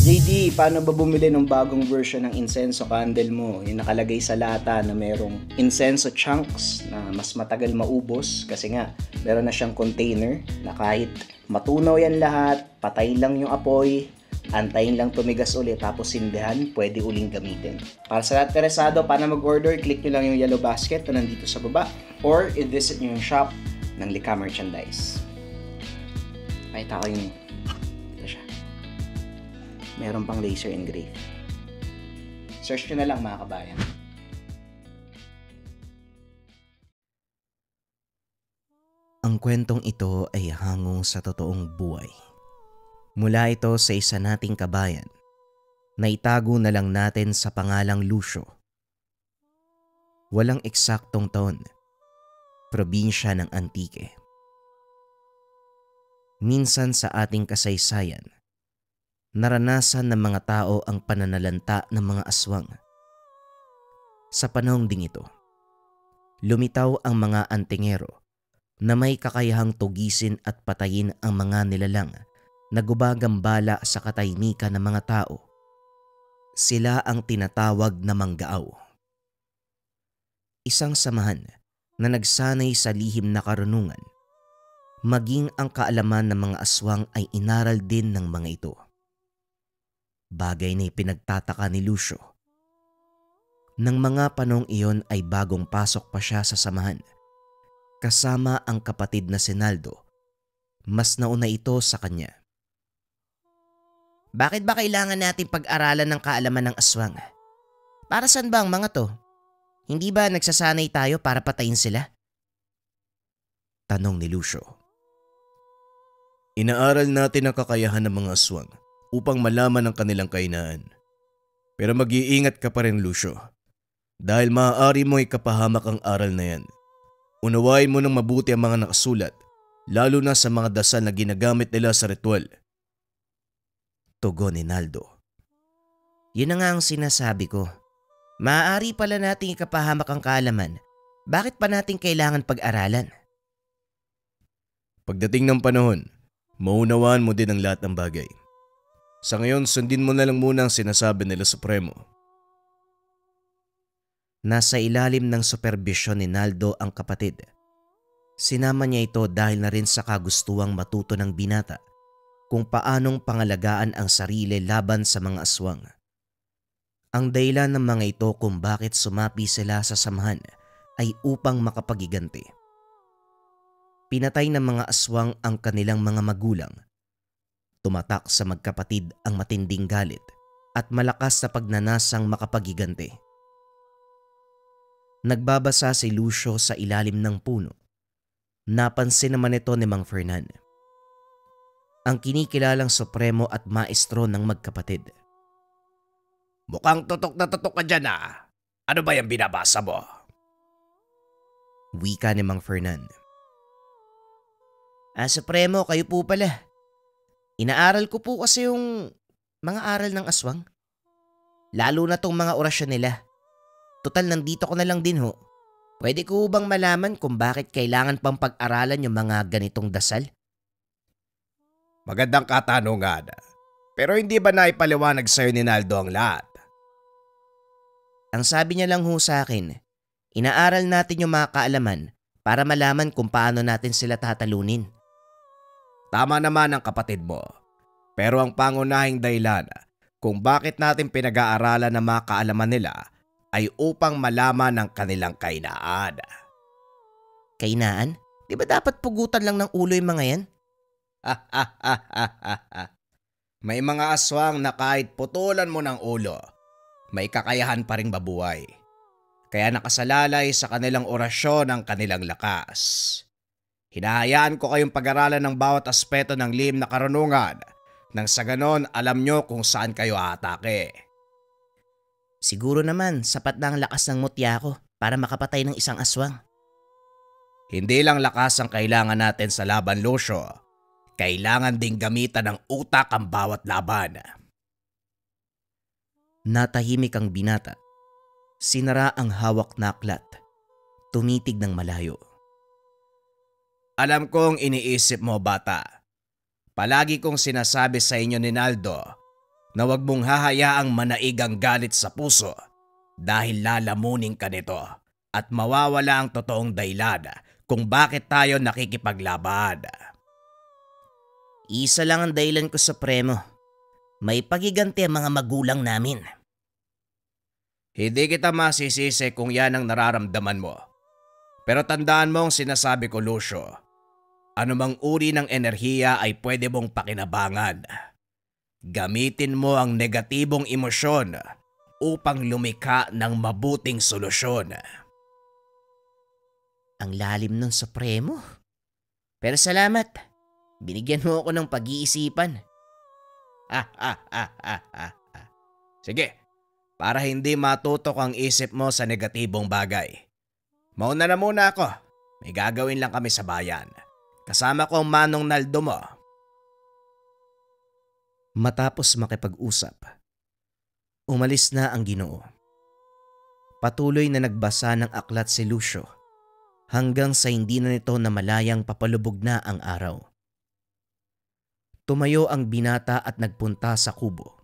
JD, paano ba bumili ng bagong version ng insenso candle mo? Yung nakalagay sa lata na merong insenso chunks na mas matagal maubos kasi nga meron na siyang container na kahit matunaw yan lahat, patay lang yung apoy, antayin lang tumigas ulit tapos sindihan, pwede uling gamitin. Para sa lahat interesado, paano mag-order, click nyo lang yung yellow basket na nandito sa baba or i-visit nyo yung shop ng Lika Merchandise. Nakita ko yung meron pang laser engrave. Search nyo na lang mga kabayan. Ang kwentong ito ay hangong sa totoong buhay. Mula ito sa isa nating kabayan na itago na lang natin sa pangalang Lucio. Walang eksaktong taon, probinsya ng Antique. Minsan sa ating kasaysayan, naranasan ng mga tao ang pananalanta ng mga aswang. Sa panahong ding ito, lumitaw ang mga antingero na may kakayahang tugisin at patayin ang mga nilalang na gumagambala sa katahimikan ng mga tao. Sila ang tinatawag na manggaaw. Isang samahan na nagsanay sa lihim na karunungan, maging ang kaalaman ng mga aswang ay inaral din ng mga ito. Bagay na ipinagtataka ni Lucio. Nang mga panong iyon ay bagong pasok pa siya sa samahan. Kasama ang kapatid na si Naldo. Mas nauna ito sa kanya. Bakit ba kailangan natin pag-aralan ng kaalaman ng aswang? Para saan ba ang mga to? Hindi ba nagsasanay tayo para patayin sila? Tanong ni Lucio. Inaaral natin ang kakayahan ng mga aswang upang malaman ang kanilang kahinaan. Pero mag-iingat ka pa rin, Lucio. Dahil maaari mo ikapahamak ang aral na yan. Unawain mo ng mabuti ang mga nakasulat, lalo na sa mga dasal na ginagamit nila sa ritual. Tugon ni Naldo. Yun na nga ang sinasabi ko. Maaari pala nating ikapahamak ang kaalaman. Bakit pa natin kailangan pag-aralan? Pagdating ng panahon, maunawaan mo din ang lahat ng bagay. Sa ngayon, sundin mo na lang muna ang sinasabi nila Supremo. Nasa ilalim ng superbisyon ni Naldo ang kapatid. Sinama niya ito dahil na rin sa kagustuhang matuto ng binata kung paanong pangalagaan ang sarili laban sa mga aswang. Ang dahilan ng mga ito kung bakit sumapi sila sa samahan ay upang makapagiganti. Pinatay ng mga aswang ang kanilang mga magulang. Tumatak sa magkapatid ang matinding galit at malakas na pagnanasang makapagiganti. Nagbabasa si Lucio sa ilalim ng puno. Napansin naman ito ni Mang Fernan, ang kinikilalang supremo at maestro ng magkapatid. Mukhang tutok na tutok ka dyan ah. Ano ba yung binabasa mo? Wika ni Mang Fernan. Supremo, kayo po pala. Inaaral ko po kasi yung mga aral ng aswang. Lalo na tong mga orasyon nila. Total, nandito ko na lang din ho. Pwede ko bang malaman kung bakit kailangan pang pag-aralan yung mga ganitong dasal? Magandang katanungan. Pero hindi ba naipaliwanag sa'yo ni Naldo ang lahat? Ang sabi niya lang ho sa akin, inaaral natin yung mga kaalaman para malaman kung paano natin sila tatalunin. Tama naman ang kapatid mo. Pero ang pangunahing dahilan kung bakit natin pinag-aaralan ang mga kaalaman nila ay upang malaman ang kanilang kahinaan. Kahinaan? Di ba dapat pugutan lang ng ulo yung mga yan? May mga aswang na kahit putulan mo ng ulo, may kakayahan pa ring mabuhay. Kaya nakasalalay sa kanilang orasyon ang kanilang lakas. Hinahayaan ko kayong pag-aralan ng bawat aspeto ng lihim na karunungan nang sa ganon alam nyo kung saan kayo aatake. Siguro naman sapat na ang lakas ng mutya ko para makapatay ng isang aswang. Hindi lang lakas ang kailangan natin sa laban, Lucio. Kailangan ding gamitan ng utak ang bawat laban. Natahimik ang binata. Sinara ang hawak na aklat. Tumitig ng malayo. Alam kong iniisip mo, bata. Palagi kong sinasabi sa inyo ni Naldo na wag mong hahayaang manaig ang galit sa puso dahil lalamunin ka nito at mawawala ang totoong dahilan kung bakit tayo nakikipaglaban. Isa lang ang dahilan ko, Supremo. May pagiganti ang mga magulang namin. Hindi kita masisisi kung yan ang nararamdaman mo. Pero tandaan mo ang sinasabi ko, Lucio. Anumang uri ng enerhiya ay pwede mong pakinabangan. Gamitin mo ang negatibong emosyon upang lumikha ng mabuting solusyon. Ang lalim ng Supremo. Pero salamat. Binigyan mo ako ng pag-iisipan. Sige, para hindi matutok ang isip mo sa negatibong bagay. Mauna na muna ako. May gagawin lang kami sa bayan. Kasama ko ang manong Naldo mo. Matapos makipag-usap, umalis na ang Ginoo. Patuloy na nagbasa ng aklat si Lucio hanggang sa hindi na nito namalayang papalubog na ang araw. Tumayo ang binata at nagpunta sa kubo.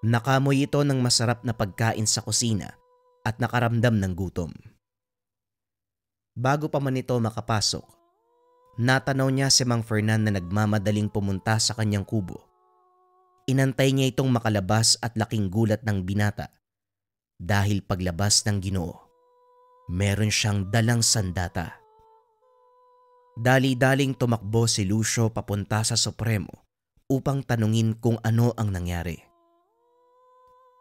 Nakamoy ito ng masarap na pagkain sa kusina at nakaramdam ng gutom. Bago pa man ito makapasok, natanaw niya si Mang Fernan na nagmamadaling pumunta sa kanyang kubo. Inantay niya itong makalabas at laking gulat ng binata dahil paglabas ng Ginoo, meron siyang dalang sandata. Dali-daling tumakbo si Lucio papunta sa Supremo upang tanungin kung ano ang nangyari.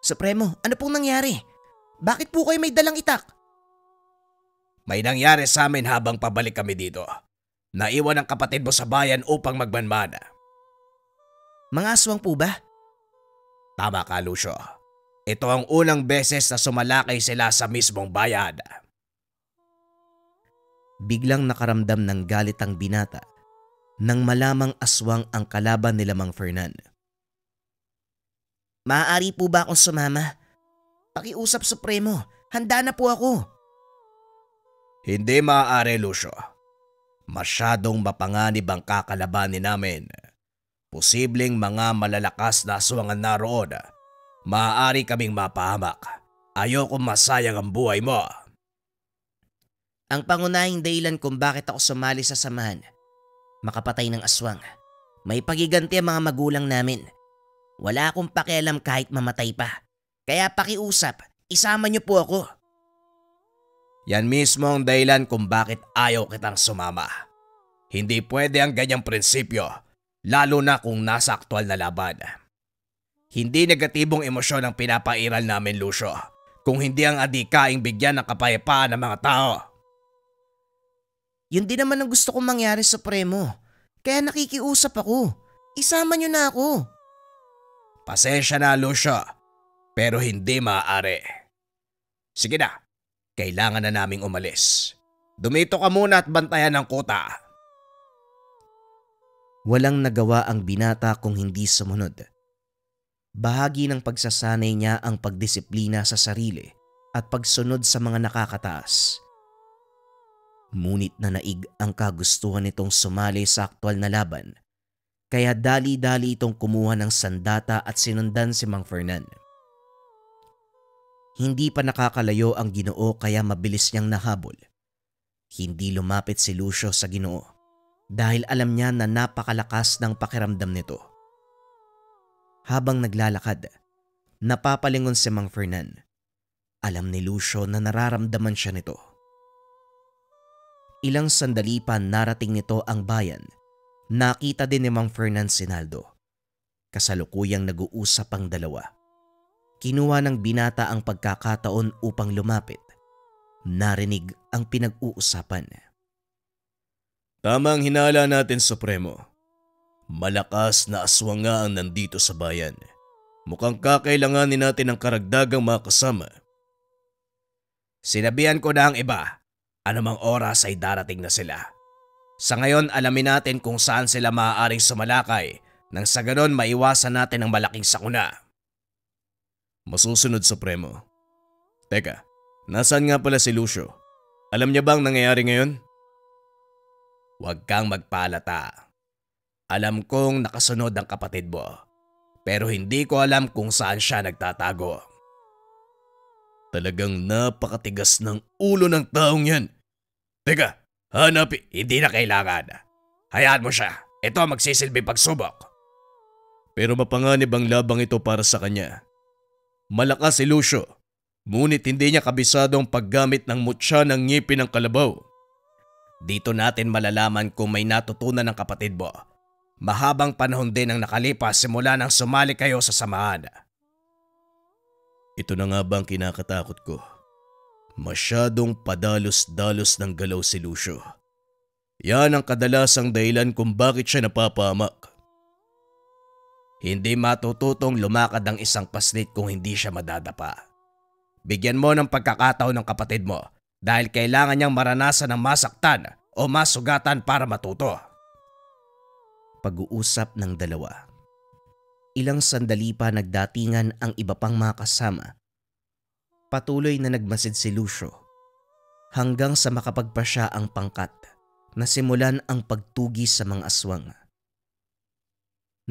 Supremo, ano pong nangyari? Bakit po kayo may dalang itak? May nangyari sa amin habang pabalik kami dito. Naiwan ang kapatid mo sa bayan upang magmanmana. Mga aswang po ba? Tama ka, Lucio. Ito ang unang beses na sumalakay sila sa mismong bayan. Biglang nakaramdam ng galit ang binata nang malamang aswang ang kalaban nila Mang Fernan. Maaari po ba akong sumama? Pakiusap, Supremo. Handa na po ako. Hindi maaari, Lucio. Masyadong mapanganib ang kakalabanin namin. Posibleng mga malalakas na aswangan naroon. Maaari kaming mapahamak. Ayoko masayang ang buhay mo. Ang pangunahing dahilan kung bakit ako sumali sa samahan, makapatay ng aswang. May pagiganti ang mga magulang namin. Wala akong pakialam kahit mamatay pa. Kaya pakiusap, isama niyo po ako. Yan mismo ang dahilan kung bakit ayaw kitang sumama. Hindi pwede ang ganyang prinsipyo, lalo na kung nasa aktwal na laban. Hindi negatibong emosyon ang pinapairal namin, Lucio, kung hindi ang adikaing bigyan ng kapayapaan ng mga tao. Yun din naman ang gusto kong mangyari, Supremo. Kaya nakikiusap ako. Isama niyo na ako. Pasensya na, Lucio, pero hindi maaari. Sige na, kailangan na naming umalis. Dumito ka muna at bantayan ang kuta. Walang nagawa ang binata kung hindi sumunod. Bahagi ng pagsasanay niya ang pagdisiplina sa sarili at pagsunod sa mga nakakataas. Ngunit nanaig ang kagustuhan nitong sumali sa aktwal na laban, kaya dali-dali itong kumuha ng sandata at sinundan si Mang Fernan. Hindi pa nakakalayo ang Ginoo kaya mabilis niyang nahabol. Hindi lumapit si Lucio sa Ginoo dahil alam niya na napakalakas ng pakiramdam nito. Habang naglalakad, napapalingon si Mang Fernan. Alam ni Lucio na nararamdaman siya nito. Ilang sandali pa narating nito ang bayan. Nakita din ni Mang Fernan si Naldo. Kasalukuyang nag-uusap ang dalawa. Kinuha ng binata ang pagkakataon upang lumapit. Narinig ang pinag-uusapan. Tamang hinala natin, Supremo. Malakas na aswang nga ang nandito sa bayan. Mukhang kakailanganin natin ng karagdagang mga kasama. Sinabihan ko na ang iba. Anumang oras ay darating na sila. Sa ngayon, alamin natin kung saan sila maaaring sumalakay nang sa ganon maiwasan natin ang malaking sakuna. Masusunod, Supremo. Teka, nasaan nga pala si Lucio? Alam niya bang nangyayari ngayon? Huwag kang magpalata. Alam kong nakasunod ang kapatid mo. pero hindi ko alam kung saan siya nagtatago. Talagang napakatigas ng ulo ng taong yan. Teka, hanapin. Hindi na kailangan. Hayaan mo siya. Ito ang magsisilbi pagsubok. Pero mapanganib ang labang ito para sa kanya. Malakas si Lucio, ngunit hindi niya kabisado ang paggamit ng mutya ng ngipin ng kalabaw. Dito natin malalaman kung may natutunan ng kapatid mo. Mahabang panahon din ang nakalipas simula nang sumali kayo sa samahan. Ito na nga ba ang kinakatakot ko? Masyadong padalos-dalos ng galaw si Lucio. Yan ang kadalasang dahilan kung bakit siya napapahamak. Hindi matututong lumakad ang isang paslit kung hindi siya madadapa. Bigyan mo ng pagkakataon ng kapatid mo dahil kailangan niyang maranasan ng masaktan o masugatan para matuto. Pag-uusap ng dalawa. Ilang sandali pa nagdatingan ang iba pang mga kasama. Patuloy na nagmasid si Lucio hanggang sa makapagpa siya ang pangkat na simulan ang pagtugi sa mga aswang.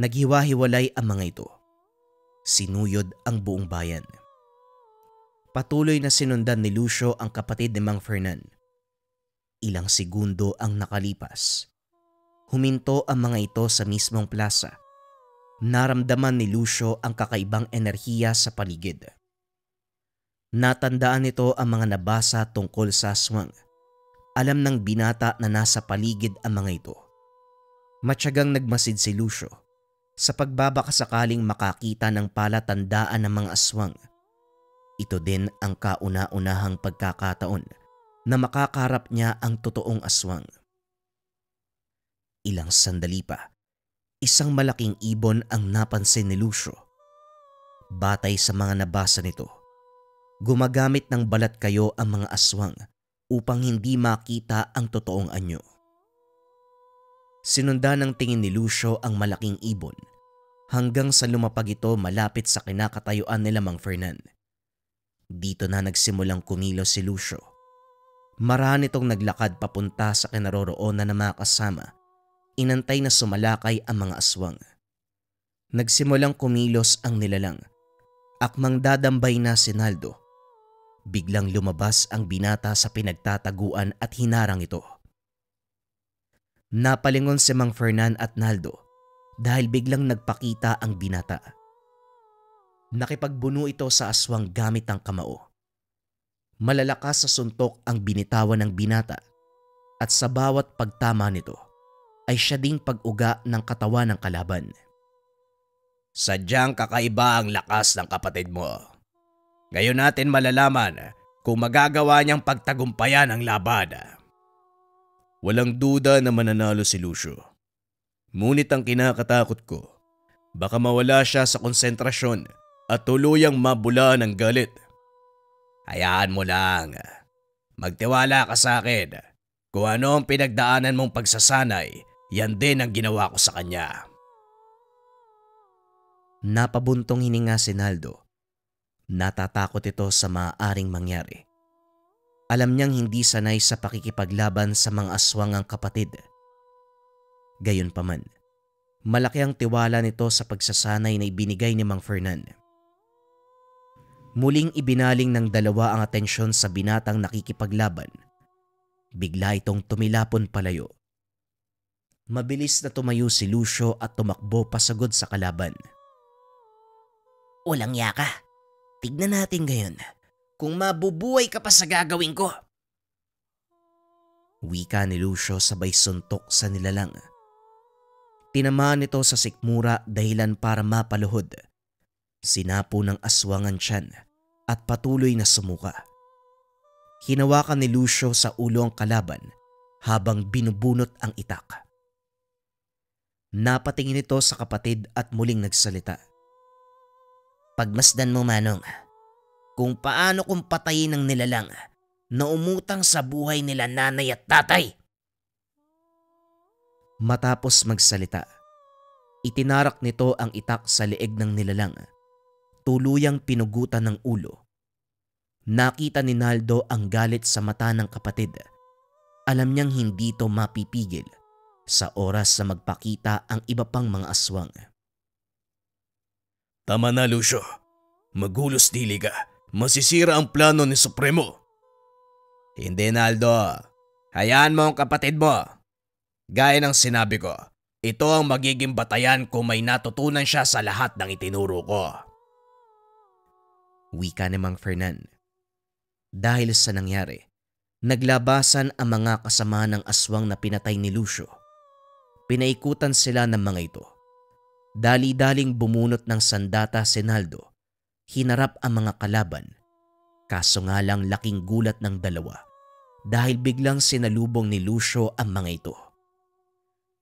Naghiwa-hiwalay ang mga ito. Sinuyod ang buong bayan. Patuloy na sinundan ni Lucio ang kapatid ni Mang Fernan. Ilang segundo ang nakalipas. Huminto ang mga ito sa mismong plaza. Naramdaman ni Lucio ang kakaibang enerhiya sa paligid. Natandaan nito ang mga nabasa tungkol sa aswang. Alam ng binata na nasa paligid ang mga ito. Matyagang nagmasid si Lucio sa pagbabakasakaling makakita ng palatandaan ng mga aswang. Ito din ang kauna-unahang pagkakataon na makakarap niya ang totoong aswang. Ilang sandali pa, isang malaking ibon ang napansin ni Lucio. Batay sa mga nabasa nito, gumagamit ng balat kayo ang mga aswang upang hindi makita ang totoong anyo. Sinundan ng tingin ni Lucio ang malaking ibon hanggang sa lumapag ito malapit sa kinakatayuan nila Mang Fernan. Dito na nagsimulang kumilos si Lucio. Marami itong naglakad papunta sa kinaroroonan ng mga kasama. Inantay na sumalakay ang mga aswang. Nagsimulang kumilos ang nilalang. Akmang dadambay na si Naldo. Biglang lumabas ang binata sa pinagtataguan at hinarang ito. Napalingon si Mang Fernan at Naldo dahil biglang nagpakita ang binata. Nakipagbuno ito sa aswang gamit ang kamao. Malalakas sa suntok ang binitawan ng binata at sa bawat pagtama nito ay siya ding pag-uga ng katawan ng kalaban. Sadyang kakaiba ang lakas ng kapatid mo. Ngayon natin malalaman kung magagawa niyang pagtagumpayan ang laban. Walang duda na mananalo si Lucio. Ngunit ang kinakatakot ko, baka mawala siya sa konsentrasyon at tuluyang mabulaan ng galit. Hayaan mo lang. Magtiwala ka sa akin. Kung ano ang pinagdaanan mong pagsasanay, yan din ang ginawa ko sa kanya. Napabuntong hininga si Naldo. Natatakot ito sa maaaring mangyari. Alam niyang hindi sanay sa pakikipaglaban sa mga aswang ang kapatid. Gayunpaman, malaki ang tiwala nito sa pagsasanay na ibinigay ni Mang Fernan. Muling ibinaling ng dalawa ang atensyon sa binatang nakikipaglaban. Bigla itong tumilapon palayo. Mabilis na tumayo si Lucio at tumakbo pasagod sa kalaban. Walang yaka. Tignan natin ngayon kung mabubuhay ka pa sa gagawin ko. Wika ni Lucio sabay suntok sa nilalang. Tinamaan ito sa sikmura dahilan para mapaluhod. Sinapo ng aswang ang tiyan at patuloy na sumuka. Hinawakan ni Lucio sa ulo ang kalaban habang binubunot ang itak. Napatingin ito sa kapatid at muling nagsalita. Pagmasdan mo, Manong, kung paano kung patayin ng nilalang na umutang sa buhay nila nanay at tatay. Matapos magsalita, itinarak nito ang itak sa leeg ng nilalang. Tuluyang pinugutan ng ulo. Nakita ni Naldo ang galit sa mata ng kapatid. Alam niyang hindi ito mapipigil sa oras na magpakita ang iba pang mga aswang. Tama na, Lucio. Magulos dili ka. Masisira ang plano ni Supremo. Hindi, Naldo. Hayaan mo ang kapatid mo. Gaya ng sinabi ko, ito ang magiging batayan kung may natutunan siya sa lahat ng itinuro ko. Wika ni Mang Fernan. Dahil sa nangyari, naglabasan ang mga kasama ng aswang na pinatay ni Lucio. Pinaikutan sila ng mga ito. Dali-daling bumunot ng sandata si Naldo. Hinarap ang mga kalaban. Kaso nga lang laking gulat ng dalawa dahil biglang sinalubong ni Lucio ang mga ito.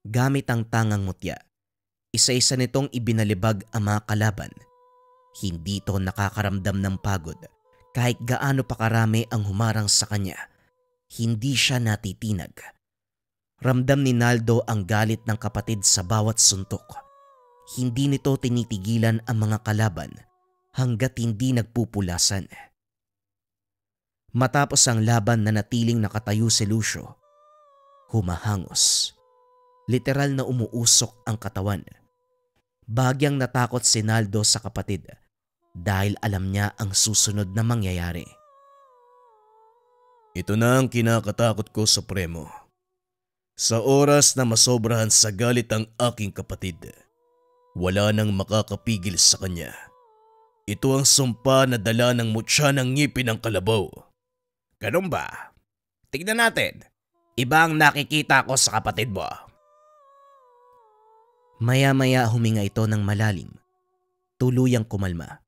Gamit ang tangang mutya, isa-isa nitong ibinalibag ang mga kalaban. Hindi ito nakakaramdam ng pagod kahit gaano pa karami ang humarang sa kanya. Hindi siya natitinag. Ramdam ni Naldo ang galit ng kapatid sa bawat suntok. Hindi nito tinitigilan ang mga kalaban hanggat hindi nagpupulasan. Matapos ang laban na natiling nakatayo si Lucio, humahangos. Literal na umuusok ang katawan. Bagyang natakot si Naldo sa kapatid dahil alam niya ang susunod na mangyayari. Ito na ang kinakatakot ko, Supremo. Sa oras na masobrahan sa galit ang aking kapatid, wala nang makakapigil sa kanya. Ito ang sumpa na dala ng mutya ng ngipin ng kalabaw. Ganun ba? Tignan natin. Iba ang nakikita ko sa kapatid mo. Maya-maya huminga ito ng malalim. Tuluyang kumalma.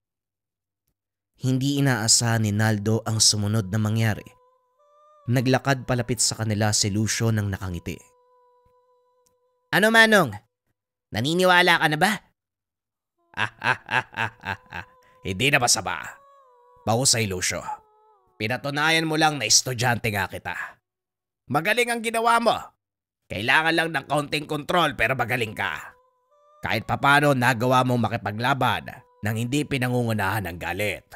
Hindi inaasahan ni Naldo ang sumunod na mangyari. Naglakad palapit sa kanila si Lucio nang nakangiti. Ano, Manong? Naniniwala ka na ba? Hindi na masama. Bahusay, Lucio. Pinatunayan mo lang na estudyante nga kita. Magaling ang ginawa mo. Kailangan lang ng kaunting kontrol pero magaling ka. Kahit papano nagawa mong makipaglaban nang hindi pinangungunahan ng galit.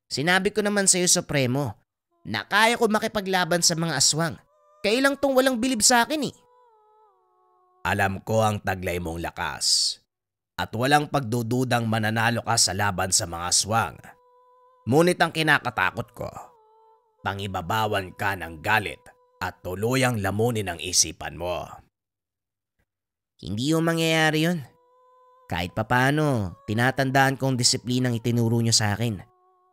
Sinabi ko naman sa iyo, Supremo, na kaya ko makipaglaban sa mga aswang. Kailang tong walang bilib sa akin eh. Alam ko ang taglay mong lakas. At walang pagdududang mananalo ka sa laban sa mga aswang. Ngunit ang kinakatakot ko, pangibabawan ka ng galit at tuluyang lamunin ang isipan mo. Hindi yung mangyayari yun. Kahit papano, tinatandaan kong disiplinang itinuro nyo sa akin.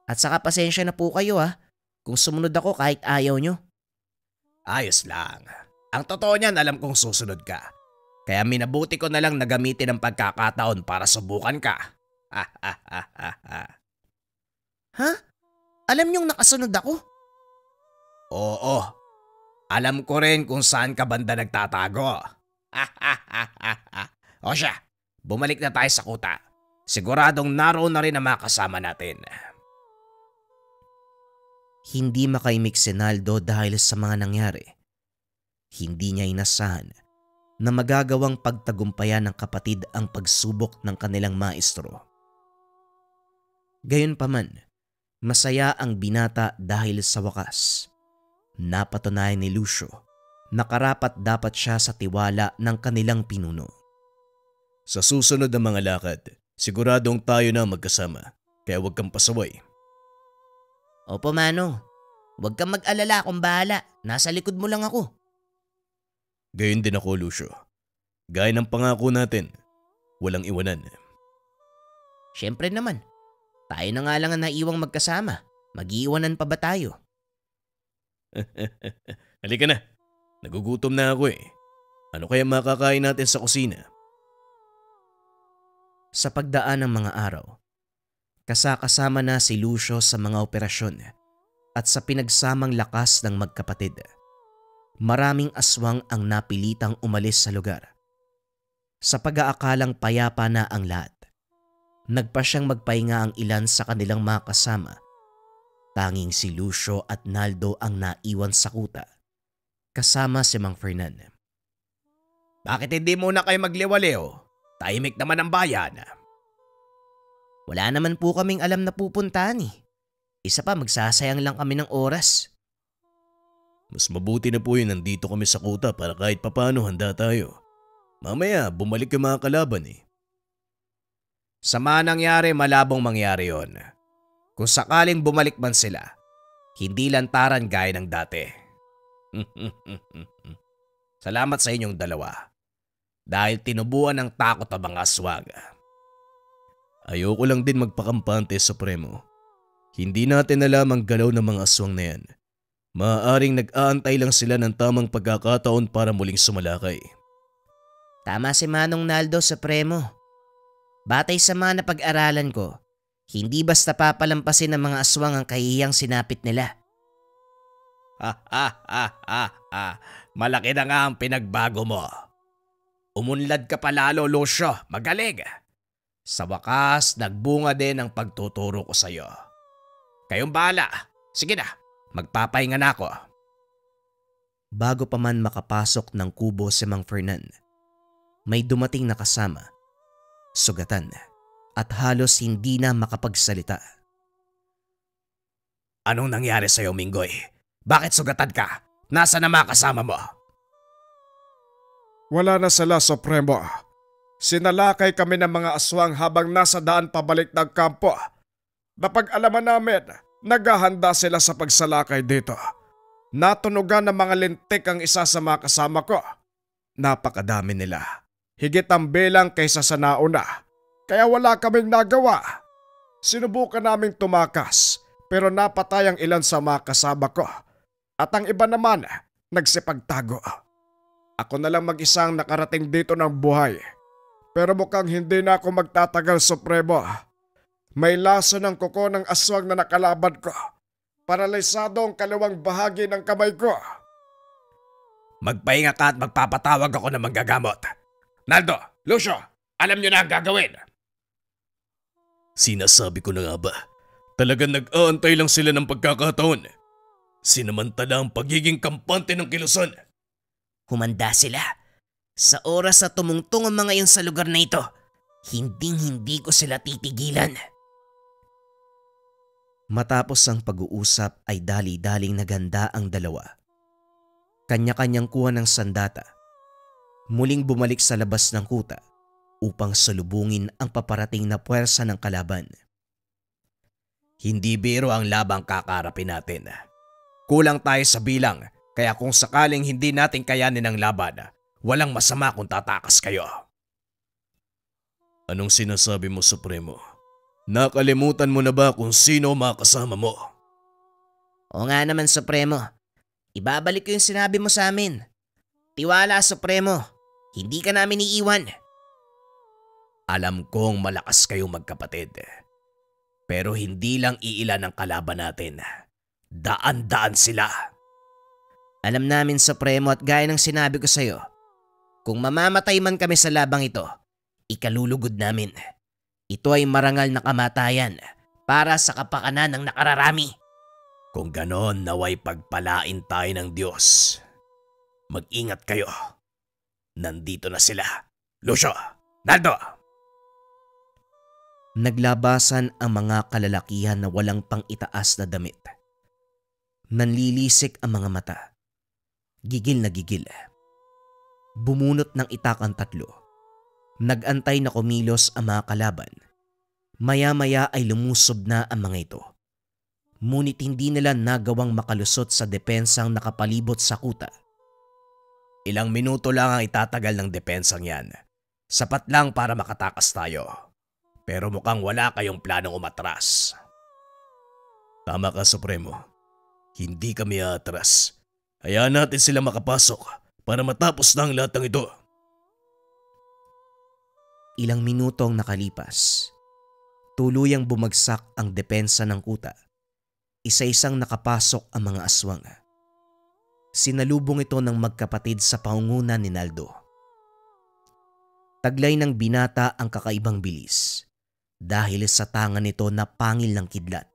At saka pasensya na po kayo kung sumunod ako kahit ayaw nyo. Ayos lang. Ang totoo niyan, alam kong susunod ka. Kaya minabuti ko na lang na gamitin ang pagkakataon para subukan ka. Ha? Alam niyong nakasunod ako? Oo. Alam ko rin kung saan ka banda nagtatago. O siya, bumalik na tayo sa kuta. Siguradong naroon na rin ang mga kasama natin. Hindi makaimik si Naldo dahil sa mga nangyari. Hindi niya inasahan na magagawang pagtagumpayan ng kapatid ang pagsubok ng kanilang maestro. Gayunpaman, masaya ang binata dahil sa wakas. Napatunayan ni Lucio na karapat dapat siya sa tiwala ng kanilang pinuno. Sa susunod na mga lakad, siguradong tayo na magkasama, kaya huwag kang pasaway. Opo, Manong. Huwag kang mag-alala, akong bahala. Nasa likod mo lang ako. Gayon din ako, Lucio. Gaya ng pangako natin, walang iwanan. Siyempre naman. Tayo na nga lang ang naiwang magkasama. Mag-iiwanan pa ba tayo? Halika na. Nagugutom na ako eh. Ano kaya makakain natin sa kusina? Sa pagdaan ng mga araw, kasama na si Lucio sa mga operasyon at sa pinagsamang lakas ng magkapatid. Maraming aswang ang napilitang umalis sa lugar. Sa pag-aakalang payapa na ang lahat, nagpa siyang magpahinga ang ilan sa kanilang mga kasama. Tanging si Lucio at Naldo ang naiwan sa kuta, kasama si Mang Fernan. Bakit hindi muna kayo magliwaliw? Tahimik naman ang bayan. Wala naman po kaming alam na pupuntahan eh. Isa pa, magsasayang lang kami ng oras. Mas mabuti na po yun nandito kami sa kuta para kahit papano handa tayo. Mamaya bumalik yung mga kalaban eh. Sa mga nangyari, malabong mangyari yon. Kung sakaling bumalik man sila, hindi lantaran gaya ng dati. Salamat sa inyong dalawa dahil tinubuan ng takot ang mga aswang. Ayoko lang din magpakampante, Supremo. Hindi natin alam ang galaw ng mga aswang na yan. Maaaring nag-aantay lang sila ng tamang pagkakataon para muling sumalakay. Tama si Manong Naldo, Supremo. Batay sa mga napag-aralan ko, hindi basta papalampasin ng mga aswang ang kahihiyang sinapit nila. Malaki na nga ang pinagbago mo. Umunlad ka pa lalo, Lucio. Magaling. Sa wakas, nagbunga din ang pagtuturo ko sa'yo. Kayong bahala. Sige na, magpapahinga na ako. Bago pa man makapasok ng kubo si Mang Fernan, may dumating na kasama, sugatan, at halos hindi na makapagsalita. Anong nangyari sa'yo, Minggoy? Bakit sugatan ka? Nasa na mga kasama mo? Wala na sila, Supremo. Sinalakay kami ng mga aswang habang nasa daan pabalik ng kampo. Napag-alaman namin, naghahanda sila sa pagsalakay dito. Natunugan ng mga lintik ang isa sa mga kasama ko. Napakadami nila. Higit ang bilang kaysa sa nauna. Kaya wala kaming nagawa. Sinubukan naming tumakas pero napatay ang ilan sa mga kasama ko. At ang iba naman, nagsipagtago. Ako na lang mag-isang nakarating dito ng buhay. Pero mukhang hindi na ako magtatagal, Supremo. May laso ng kuko ng aswang na nakalaban ko. Paralisado ang kaliwang bahagi ng kamay ko. Magpahinga ka at magpapatawag ako ng manggagamot. Naldo, Lucio, alam nyo na ang gagawin. Sinasabi ko na nga ba, talagang nag-aantay lang sila ng pagkakataon. Sinamantala ang pagiging kampante ng kilusan. Humanda sila. Sa oras na tumungtong ang mga yun sa lugar na ito, hindi ko sila titigilan. Matapos ang pag-uusap ay dali-daling naganda ang dalawa. Kanya-kanyang kuha ng sandata. Muling bumalik sa labas ng kuta upang salubungin ang paparating na puwersa ng kalaban. Hindi biro ang labang kakarapin natin. Kulang tayo sa bilang, kaya kung sakaling hindi natin kayanin ang laban, walang masama kung tatakas kayo. Anong sinasabi mo, Supremo? Nakalimutan mo na ba kung sino makasama mo? O nga naman, Supremo. Ibabalik ko yung sinabi mo sa amin. Tiwala, Supremo. Hindi ka namin iiwan. Alam kong malakas kayong magkapatid. Pero hindi lang iilan ang kalaban natin. Daan-daan sila. Alam namin, Supremo, at gaya ng sinabi ko sa'yo, kung mamamatay man kami sa labang ito, ikalulugod namin. Ito ay marangal na kamatayan para sa kapakanan ng nakararami. Kung ganon, naway pagpalain tayo ng Diyos. Mag-ingat kayo. Nandito na sila. Lucio, Naldo! Naglabasan ang mga kalalakihan na walang pang-itaas na damit. Nanlilisik ang mga mata. Gigil na gigil. Bumunot ng itak ang tatlo. Nag-antay na kumilos ang mga kalaban. Maya-maya ay lumusob na ang mga ito. Ngunit hindi nila nagawang makalusot sa depensang nakapalibot sa kuta. Ilang minuto lang ang itatagal ng depensang yan. Sapat lang para makatakas tayo. Pero mukhang wala kayong planong umatras. Tama ka, Supremo. Hindi kami aatras. Hayaan natin sila makapasok para matapos na ang lahat ng ito. Ilang minutong nakalipas, tuluyang bumagsak ang depensa ng kuta. Isa-isang nakapasok ang mga aswang. Sinalubong ito ng magkapatid sa pangunguna ni Naldo. Taglay ng binata ang kakaibang bilis dahil sa tangan nito na pangil ng kidlat.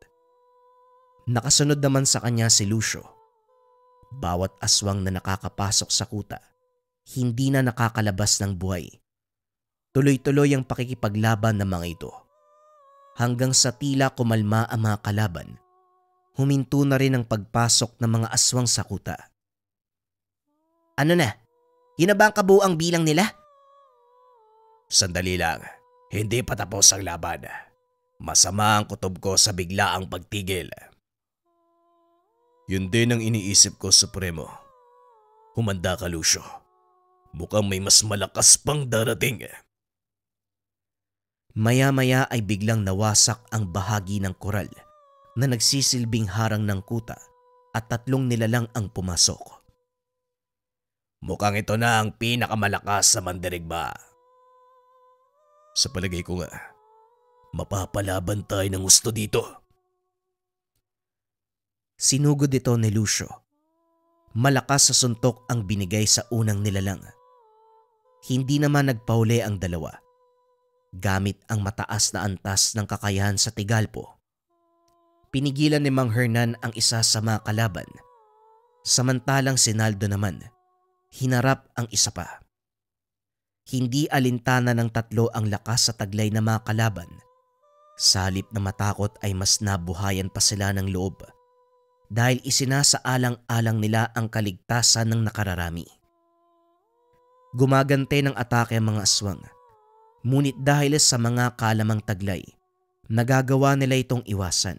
Nakasunod naman sa kanya si Lucio. Bawat aswang na nakakapasok sa kuta, hindi na nakakalabas ng buhay. Tuloy-tuloy ang pakikipaglaban ng mga ito. Hanggang sa tila kumalma ang mga kalaban, huminto na rin ang pagpasok ng mga aswang sa kuta. Ano na? Yun na ba ang kabuuang bilang nila? Sandali lang. Hindi pa tapos ang laban. Masama ang kutob ko sa biglaang pagtigil. Yun din ang iniisip ko, Supremo. Humanda ka, Lucio. Mukhang may mas malakas pang darating. Maya-maya ay biglang nawasak ang bahagi ng koral na nagsisilbing harang ng kuta at 3 nilalang ang pumasok. Mukhang ito na ang pinakamalakas sa mandirigma. Sa palagay ko nga, mapapalaban tayo ng gusto dito. Sinugod ito ni Lucio. Malakas sa suntok ang binigay sa unang nilalang. Hindi naman nagpauli ang dalawa. Gamit ang mataas na antas ng kakayahan sa Tigalpo, pinigilan ni Mang Hernan ang isa sa mga kalaban. Samantalang si Naldo naman, hinarap ang isa pa. Hindi alintana ng 3 ang lakas sa taglay na mga kalaban. Sa halip na matakot ay mas nabuhayan pa sila ng loob dahil isinasaalang-alang nila ang kaligtasan ng nakararami. Gumagante ng atake ang mga aswang. Ngunit dahil sa mga kalamang taglay, nagagawa nila itong iwasan.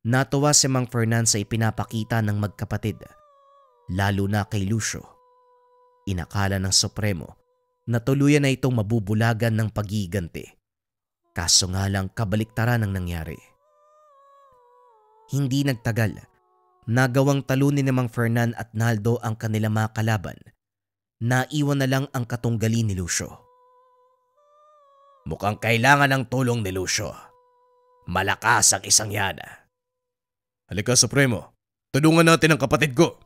Natuwa si Mang Fernan sa ipinapakita ng magkapatid, lalo na kay Lucio. Inakala ng Supremo na tuluyan na itong mabubulagan ng paggiganti. Kaso nga lang kabaliktaran ang nangyari. Hindi nagtagal, nagawang talunin ni Mang Fernan at Naldo ang kanilang mga kalaban. Naiwan na lang ang katunggali ni Lucio. Mukhang kailangan ng tulong ni Lucio. Malakas ang isang yan. Halika, Supremo. Tulungan natin ang kapatid ko.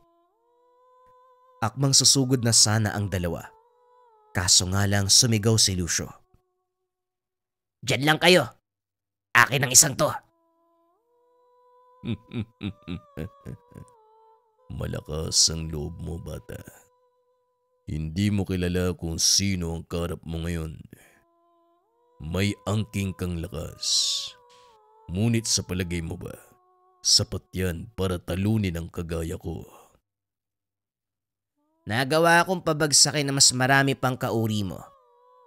Akmang susugod na sana ang dalawa. Kaso nga lang sumigaw si Lucio. Diyan lang kayo. Akin ang isang to. Malakas ang loob mo, bata. Hindi mo kilala kung sino ang karap mo ngayon. May angking kang lakas. Ngunit sa palagay mo ba, sapat yan para talunin ang kagaya ko? Nagawa akong pabagsakin na mas marami pang kauri mo.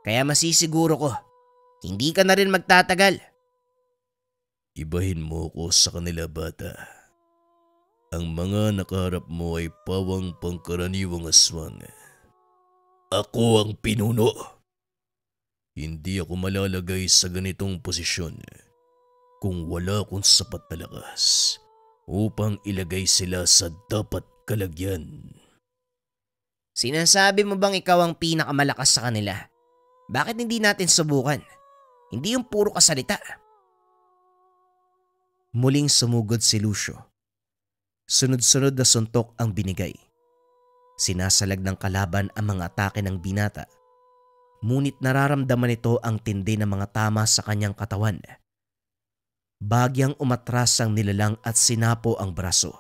Kaya masisiguro ko, hindi ka na rin magtatagal. Ibahin mo ko sa kanila, bata. Ang mga nakaharap mo ay pawang pangkaraniwang aswang. Ako ang pinuno. Hindi ako malalagay sa ganitong posisyon kung wala akong sapat na lakas upang ilagay sila sa dapat kalagyan. Sinasabi mo bang ikaw ang pinakamalakas sa kanila? Bakit hindi natin subukan? Hindi yung puro kasalita. Muling sumugod si Lucio. Sunod-sunod na suntok ang binigay. Sinasalag ng kalaban ang mga atake ng binata. Ngunit nararamdaman nito ang tindi ng mga tama sa kanyang katawan. Bagyang umatras ang nilalang at sinapo ang braso.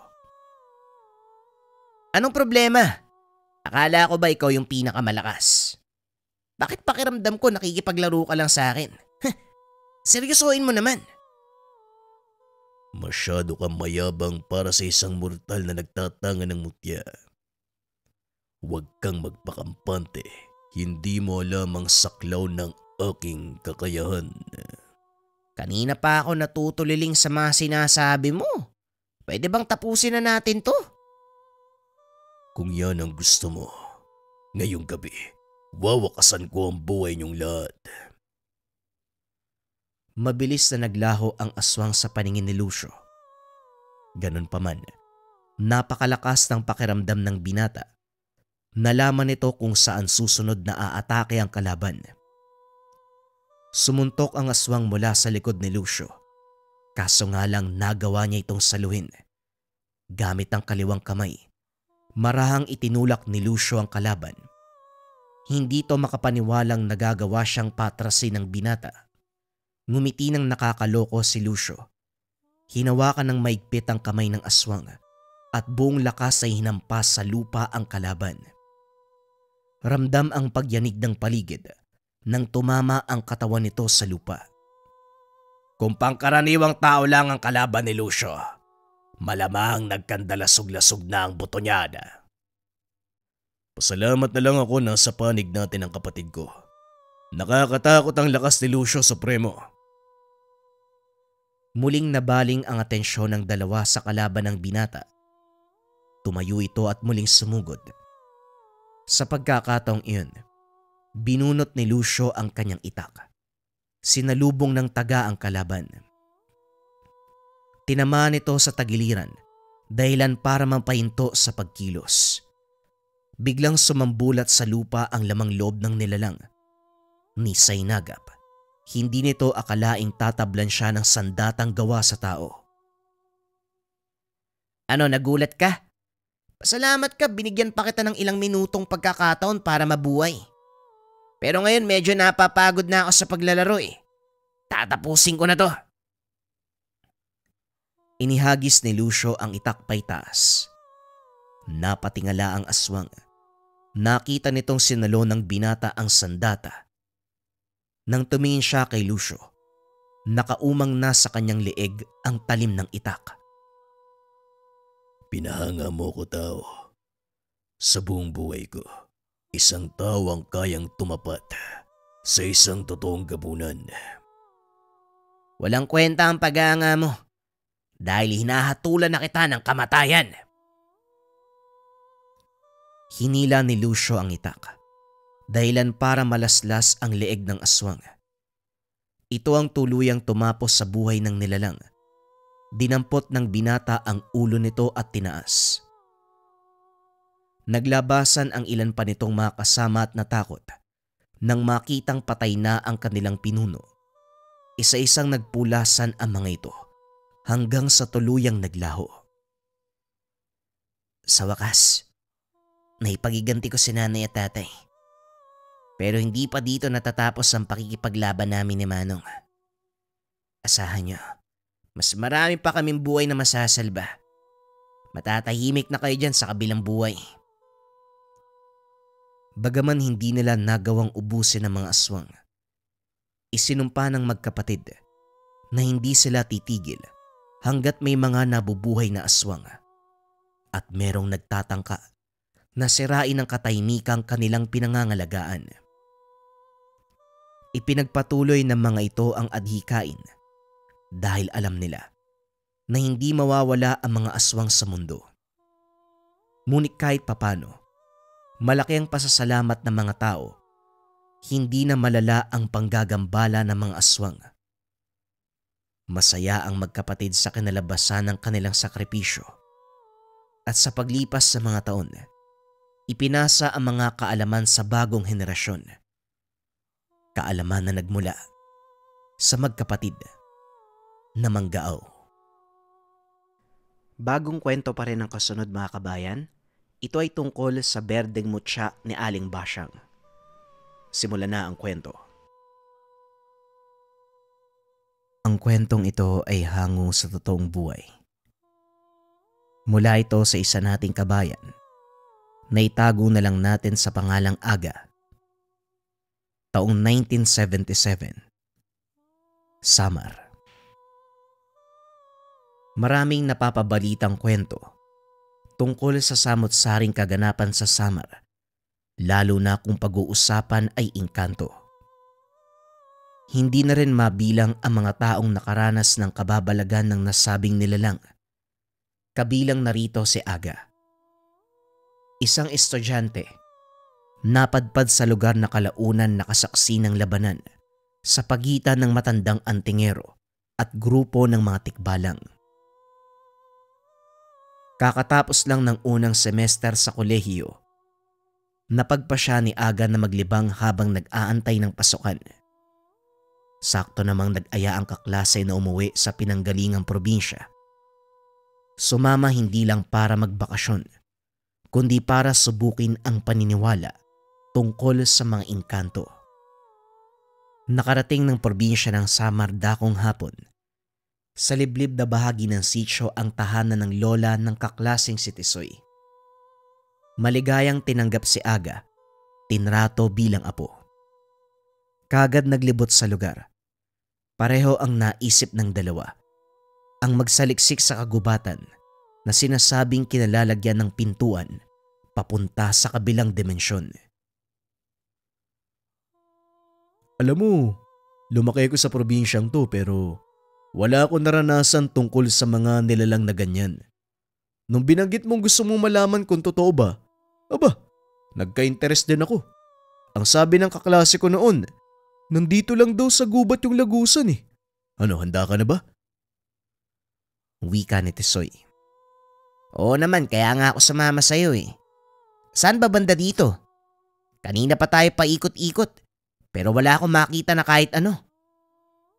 Anong problema? Akala ko ba ikaw yung pinakamalakas? Bakit pakiramdam ko nakikipaglaro ka lang sa akin? Seryosohin mo naman. Masyado kang mayabang para sa isang mortal na nagtatanga ng mutya. Huwag kang magpakampante. Hindi mo alam ang saklaw ng aking kakayahan. Kanina pa ako natutuliling sa mga sinasabi mo. Pwede bang tapusin na natin to? Kung yan ang gusto mo, ngayong gabi, wawakasan ko ang buhay niyong lahat. Mabilis na naglaho ang aswang sa paningin ni Lucio. Ganun pa man, napakalakas ng pakiramdam ng binata. Nalaman nito kung saan susunod na aatake ang kalaban. Sumuntok ang aswang mula sa likod ni Lucio. Kaso nga lang nagawa niya itong saluhin. Gamit ang kaliwang kamay, marahang itinulak ni Lucio ang kalaban. Hindi to makapaniwalang nagagawa siyang patrasin ng binata. Ngumiti ng nakakaloko si Lucio. Hinawakan ng maigpit ang kamay ng aswang at buong lakas ay hinampas sa lupa ang kalaban. Ramdam ang pagyanig ng paligid nang tumama ang katawan nito sa lupa. Kung pangkaraniwang tao lang ang kalaban ni Lucio, malamang nagkandalasog-lasog na ang buto niya. Pasalamat na lang ako na sa panig natin ang kapatid ko. Nakakatakot ang lakas ni Lucio Supremo. Muling nabaling ang atensyon ng dalawa sa kalaban ng binata. Tumayo ito at muling sumugod. Sa pagkakataong iyon, binunot ni Lucio ang kanyang itak. Sinalubong ng taga ang kalaban. Tinamaan ito sa tagiliran, dahilan para mampahinto sa pagkilos. Biglang sumambulat sa lupa ang lamang loob ng nilalang. Ni Sainagap, hindi nito akalaing tatablan siya ng sandatang gawa sa tao. Ano, nagulat ka? Pasalamat ka, binigyan pa kita ng ilang minutong pagkakataon para mabuhay. Pero ngayon medyo napapagod na ako sa paglalaro eh. Tatapusin ko na to. Inihagis ni Lucio ang itak paytas. Napatingala ang aswang. Nakita nitong sinalo ng binata ang sandata. Nang tumingin siya kay Lucio, nakaumang na sa kanyang leeg ang talim ng itak. Pinahanga mo ko, tao. Sa buong buhay ko, isang tao ang kayang tumapat sa isang totoong gabunan. Walang kwenta ang paghanga mo dahil hinahatulan na kita ng kamatayan. Hinila ni Lucio ang itak, dahilan para malaslas ang leeg ng aswang. Ito ang tuluyang tumapos sa buhay ng nilalang. Dinampot ng binata ang ulo nito at tinaas. Naglabasan ang ilan pa nitong mga kasama at natakot nang makitang patay na ang kanilang pinuno. Isa-isang nagpulasan ang mga ito hanggang sa tuluyang naglaho. Sa wakas, naipagiganti ko si nanay at tatay. Pero hindi pa dito natatapos ang pakikipaglaban namin ni Manong. Asahan niyo, mas marami pa kaming buhay na masasalba. Matatahimik na kayo dyan sa kabilang buhay. Bagaman hindi nila nagawang ubusin ang mga aswang, isinumpa ng magkapatid na hindi sila titigil hanggat may mga nabubuhay na aswang at merong nagtatangka na sirain ang katahimikang kanilang pinangangalagaan. Ipinagpatuloy ng mga ito ang adhikain dahil alam nila na hindi mawawala ang mga aswang sa mundo. Ngunit kahit papano, malaki ang pasasalamat ng mga tao, hindi na malala ang panggagambala ng mga aswang. Masaya ang magkapatid sa kinalabasan ng kanilang sakripisyo. At sa paglipas sa mga taon, ipinasa ang mga kaalaman sa bagong henerasyon. Kaalaman na nagmula sa magkapatid na Manggaaw. Bagong kwento pa rin ang kasunod mga kabayan. Ito ay tungkol sa berdeng mutya ni Aling Basyang. Simulan na ang kwento. Ang kwentong ito ay hango sa totoong buhay. Mula ito sa isa nating kabayan na itago na lang natin sa pangalang Aga. Taong 1977. Samar. Maraming napapabalitang kwento tungkol sa samot-saring kaganapan sa Samar, lalo na kung pag-uusapan ay engkanto. Hindi na rin mabilang ang mga taong nakaranas ng kababalagan ng nasabing nilalang. Kabilang narito si Aga. Isang estudyante, napadpad sa lugar na kalaunan nakasaksi ng labanan sa pagitan ng matandang antingero at grupo ng mga tikbalang. Kakatapos lang ng unang semester sa kolehiyo, napagpa siya ni Aga na maglibang habang nag-aantay ng pasukan. Sakto namang nag-aya ang kaklase na umuwi sa pinanggalingang probinsya. Sumama hindi lang para magbakasyon, kundi para subukin ang paniniwala tungkol sa mga engkanto. Nakarating ng probinsya ng Samar dakong hapon. Sa liblib na bahagi ng sitio ang tahanan ng lola ng kaklaseng si Tisoy. Maligayang tinanggap si Aga, tinrato bilang apo. Kagad naglibot sa lugar. Pareho ang naisip ng dalawa. Ang magsaliksik sa kagubatan na sinasabing kinalalagyan ng pintuan papunta sa kabilang dimensyon. Alam mo, lumaki ako sa probinsyang to pero wala akong naranasan tungkol sa mga nilalang na ganyan. Nung binanggit mong gusto mong malaman kung totoo ba, aba, nagka-interest din ako. Ang sabi ng kaklase ko noon, nandito lang daw sa gubat yung lagusan eh. Ano, handa ka na ba? Wika ni Tisoy. Oo naman, kaya nga ako sumama sa'yo eh. Saan ba banda dito? Kanina pa tayo paikot-ikot, pero wala akong makita na kahit ano.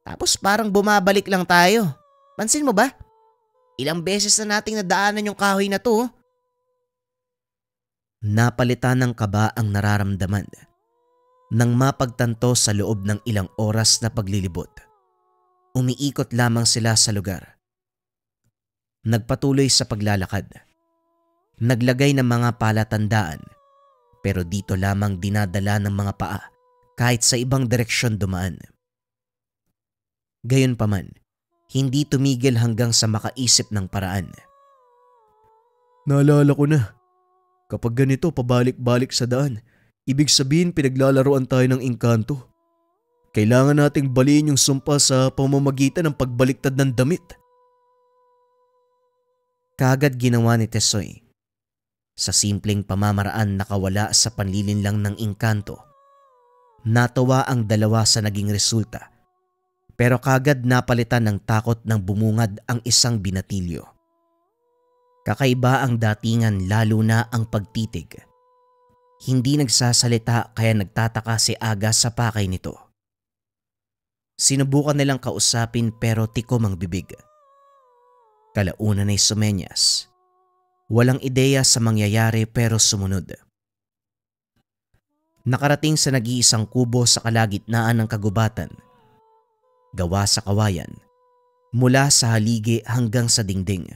Tapos parang bumabalik lang tayo. Pansin mo ba? Ilang beses na nating nadaanan yung kahoy na to. Napalitan ng kaba ang nararamdaman nang mapagtanto sa loob ng ilang oras na paglilibot. Umiikot lamang sila sa lugar. Nagpatuloy sa paglalakad. Naglagay ng mga palatandaan pero dito lamang dinadala ng mga paa kahit sa ibang direksyon dumaan. Gayunpaman, hindi tumigil hanggang sa makaisip ng paraan. Naalala ko na. Kapag ganito pabalik-balik sa daan, ibig sabihin pinaglalaroan tayo ng engkanto. Kailangan nating baliin yung sumpa sa pamamagitan ng pagbaliktad ng damit. Kaagad ginawa ni Tisoy. Sa simpleng pamamaraan nakawala sa panlilinlang ng engkanto. Natawa ang dalawa sa naging resulta. Pero kagad napalitan ng takot ng bumungad ang isang binatilyo. Kakaiba ang datingan lalo na ang pagtitig. Hindi nagsasalita kaya nagtataka si Aga sa pakay nito. Sinubukan nilang kausapin pero tikom ang bibig. Kalaunan ay sumenyas. Walang ideya sa mangyayari pero sumunod. Nakarating sa nag-iisang kubo sa kalagitnaan ng kagubatan. Gawa sa kawayan, mula sa haligi hanggang sa dingding.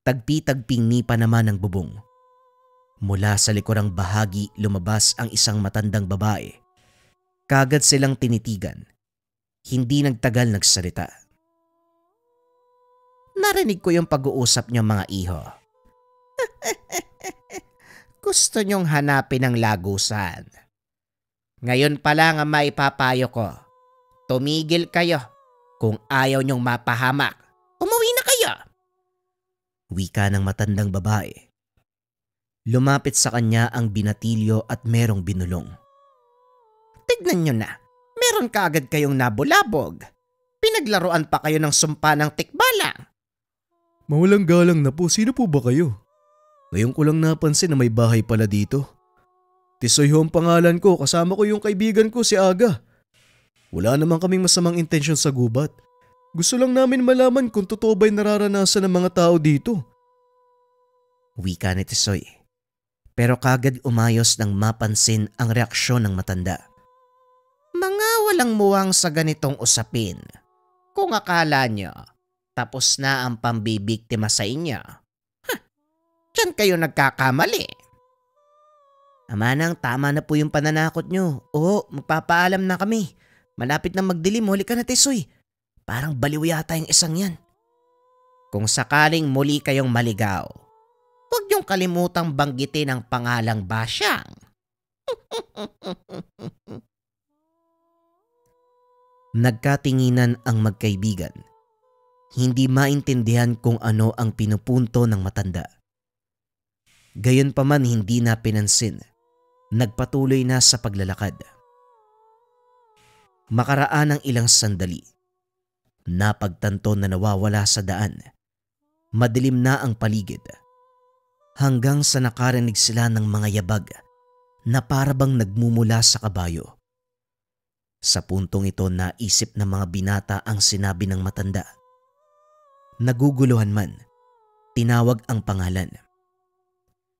Tagpi-tagping nipa naman ang bubong. Mula sa likurang bahagi lumabas ang isang matandang babae. Kagad silang tinitigan. Hindi nagtagal nagsalita. Narinig ko yung pag-uusap niyo mga iho. Gusto niyong hanapin ang lagusan. Ngayon pa lang ang maipapayo ko. Tumigil kayo. Kung ayaw niyong mapahamak, umuwi na kayo. Wika ng matandang babae. Lumapit sa kanya ang binatilyo at merong binulong. Tignan niyo na. Meron kaagad kayong nabulabog. Pinaglaruan pa kayo ng sumpa ng tikbalang. Mawalang galang na po, sino po ba kayo? Ngayon ko lang napansin na may bahay pala dito. Tisoy ho ang pangalan ko, kasama ko yung kaibigan ko si Aga. Wala naman kaming masamang intensyon sa gubat. Gusto lang namin malaman kung totoo ba'y nararanasan ng mga tao dito. Wika ni Tisoy. Pero kagad umayos nang mapansin ang reaksyon ng matanda. Mga walang muwang sa ganitong usapin. Kung akala nyo, tapos na ang pambibiktima sa inyo. Diyan kayo nagkakamali. Amanang, tama na po yung pananakot nyo. Oo, magpapaalam na kami. Malapit na magdilim, huli ka na Tisoy. Parang baliw yata yung isang yan. Kung sakaling muli kayong maligaw, huwag niyong kalimutang banggitin ang pangalang Basyang. Nagkatinginan ang magkaibigan. Hindi maintindihan kung ano ang pinupunto ng matanda. Gayunpaman hindi na pinansin. Nagpatuloy na sa paglalakad. Makaraan ng ilang sandali. Napagtanto na nawawala sa daan. Madilim na ang paligid. Hanggang sa nakarinig sila ng mga yabag na parabang nagmumula sa kabayo. Sa puntong ito naisip ng mga binata ang sinabi ng matanda. Naguguluhan man, tinawag ang pangalan.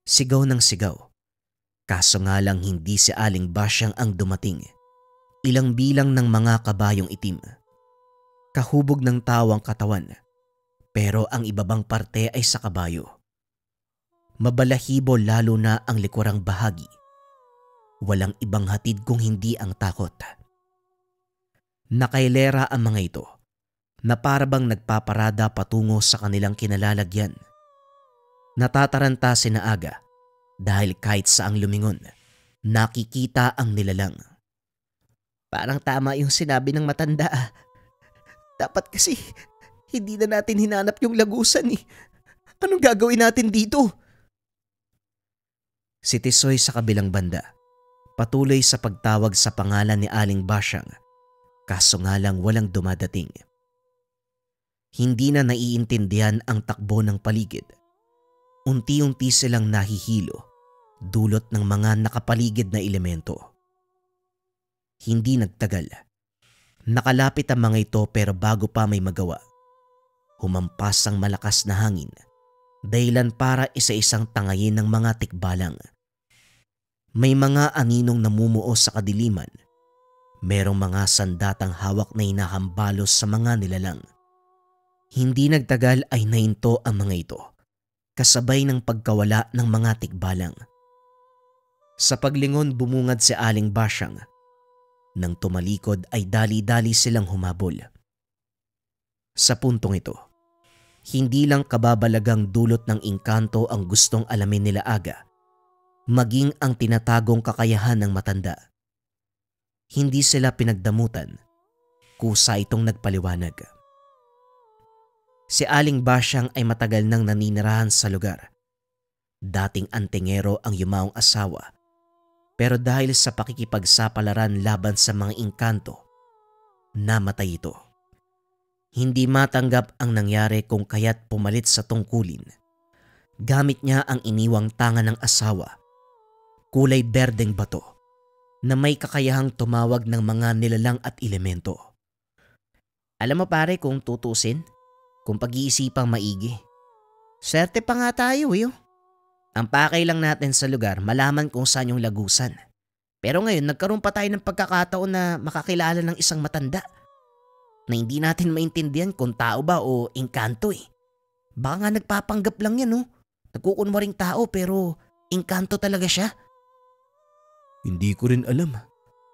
Sigaw ng sigaw. Kaso nga lang hindi si Aling Basyang ang dumating. Ilang bilang ng mga kabayong itim. Kahubog ng tawang katawan, pero ang ibabang parte ay sa kabayo. Mabalahibo lalo na ang likurang bahagi. Walang ibang hatid kung hindi ang takot. Nakailera ang mga ito na parabang nagpaparada patungo sa kanilang kinalalagyan. Natataranta si Aga dahil kahit saang lumingon, nakikita ang nilalang. Parang tama yung sinabi ng matanda ah. Dapat kasi hindi na natin hinanap yung lagusan eh. Anong gagawin natin dito? Si Tisoy sa kabilang banda, patuloy sa pagtawag sa pangalan ni Aling Basyang, kaso nga lang walang dumadating. Hindi na naiintindihan ang takbo ng paligid. Unti-unti silang nahihilo, dulot ng mga nakapaligid na elemento. Hindi nagtagal. Nakalapit ang mga ito pero bago pa may magawa, humampas ang malakas na hangin, dahilan para isa-isang tangayin ng mga tikbalang. May mga aninong namumuo sa kadiliman. Merong mga sandatang hawak na hinahambalos sa mga nilalang. Hindi nagtagal ay nahinto ang mga ito, kasabay ng pagkawala ng mga tikbalang. Sa paglingon bumungad si Aling Basyang. Nang tumalikod ay dali-dali silang humabol. Sa puntong ito, hindi lang kababalagang dulot ng engkanto ang gustong alamin nila Aga, maging ang tinatagong kakayahan ng matanda. Hindi sila pinagdamutan, kusa itong nagpaliwanag. Si Aling Basyang ay matagal nang naninirahan sa lugar. Dating antingero ang yumaong asawa, pero dahil sa pakikipagsapalaran laban sa mga engkanto, namatay ito. Hindi matanggap ang nangyari kung kaya't pumalit sa tungkulin. Gamit niya ang iniwang tanga ng asawa, kulay berdeng bato, na may kakayahang tumawag ng mga nilalang at elemento. Alam mo pare kung tutusin, kung pag-iisipang maigi. Swerte pa nga tayo eh. Ang pakay lang natin sa lugar malaman kung saan yung lagusan. Pero ngayon nagkaroon pa tayo ng pagkakataon na makakilala ng isang matanda na hindi natin maintindihan kung tao ba o engkanto eh. Baka nga nagpapanggap lang yan Nagkukunwaring tao pero engkanto talaga siya. Hindi ko rin alam.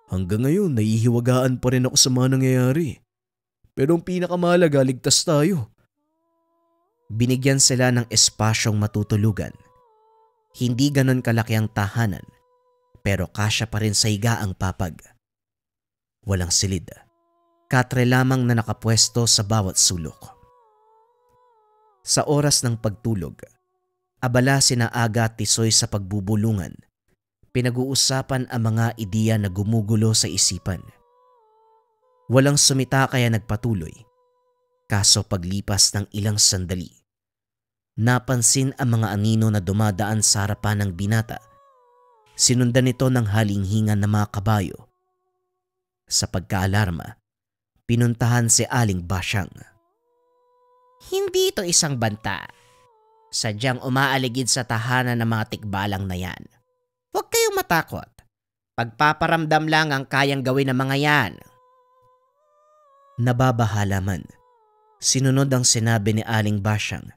Hanggang ngayon nahihiwagaan pa rin ako sa mga nangyayari. Pero ang pinakamahalaga, ligtas tayo. Binigyan sila ng espasyong matutulugan. Hindi ganon kalaki ang tahanan, pero kasya pa rin sa higa ang papag. Walang silid, katre lamang na nakapwesto sa bawat sulok. Sa oras ng pagtulog, abala sina Aga at Tisoy sa pagbubulungan. Pinag-uusapan ang mga ideya na gumugulo sa isipan. Walang sumita kaya nagpatuloy. Kaso paglipas ng ilang sandali, napansin ang mga anino na dumadaan sa harapan ng binata. Sinundan ito ng halinghingan ng mga kabayo. Sa pagkaalarma, pinuntahan si Aling Basyang. Hindi ito isang banta. Sadyang umaaligid sa tahanan ng mga tikbalang na yan. Huwag kayong matakot. Pagpaparamdam lang ang kayang gawin ng mga yan. Nababahala man, sinunod ang sinabi ni Aling Basyang.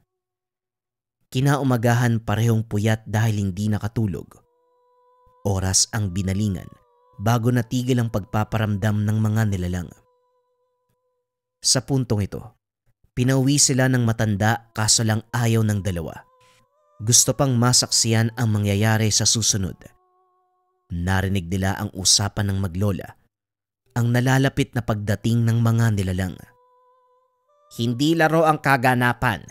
Kinaumagahan parehong puyat dahil hindi nakatulog. Oras ang binalingan bago natigil ang pagpaparamdam ng mga nilalang. Sa puntong ito, pinauwi sila ng matanda kaso lang ayaw ng dalawa. Gusto pang masaksiyan ang mangyayari sa susunod. Narinig nila ang usapan ng maglola, ang nalalapit na pagdating ng mga nilalang. Hindi laro ang kaganapan,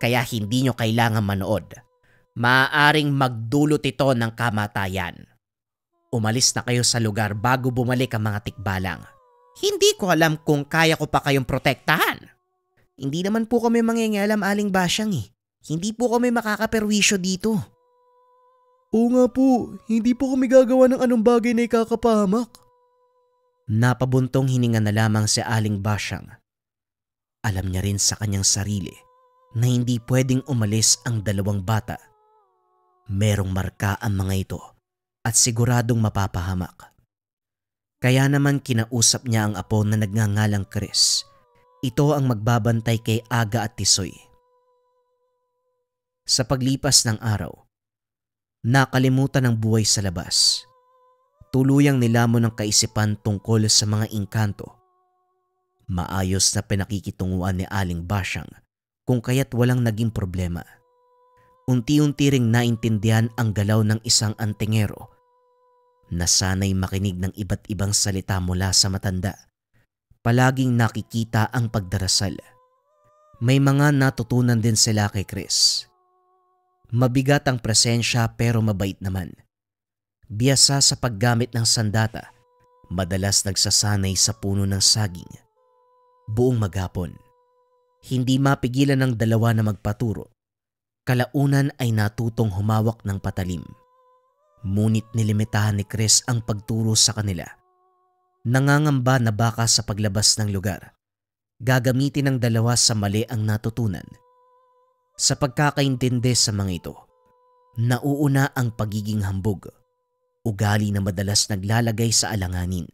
kaya hindi nyo kailangan manood. Maaaring magdulot ito ng kamatayan. Umalis na kayo sa lugar bago bumalik ang mga tikbalang. Hindi ko alam kung kaya ko pa kayong protektahan. Hindi naman po kami mangingialam, Aling Basyang eh. Hindi po kami makakaperwisyo dito. Oo nga po, hindi po kami gagawa ng anong bagay na ikakapahamak. Napabuntong hininga na lamang si Aling Basyang. Alam niya rin sa kanyang sarili na hindi pwedeng umalis ang dalawang bata. Merong marka ang mga ito at siguradong mapapahamak. Kaya naman kinausap niya ang apo na nagngangalang Chris. Ito ang magbabantay kay Aga at Tisoy. Sa paglipas ng araw, nakalimutan ang buhay sa labas. Tuluyang nilamon ng kaisipan tungkol sa mga engkanto. Maayos na pinakikitunguan ni Aling Basyang kung kaya't walang naging problema. Unti-unti ring naintindihan ang galaw ng isang antingero Nasanay makinig ng iba't ibang salita mula sa matanda. Palaging nakikita ang pagdarasal. May mga natutunan din sila kay Chris. Mabigat ang presensya pero mabait naman. Biyasa sa paggamit ng sandata, madalas nagsasanay sa puno ng saging. Buong maghapon, hindi mapigilan ng dalawa na magpaturo. Kalaunan ay natutong humawak ng patalim. Ngunit nilimitahan ni Chris ang pagturo sa kanila. Nangangamba na baka sa paglabas ng lugar, gagamitin ng dalawa sa mali ang natutunan. Sa pagkakaintindi sa mga ito, nauuna ang pagiging hambog. Ugali na madalas naglalagay sa alanganin.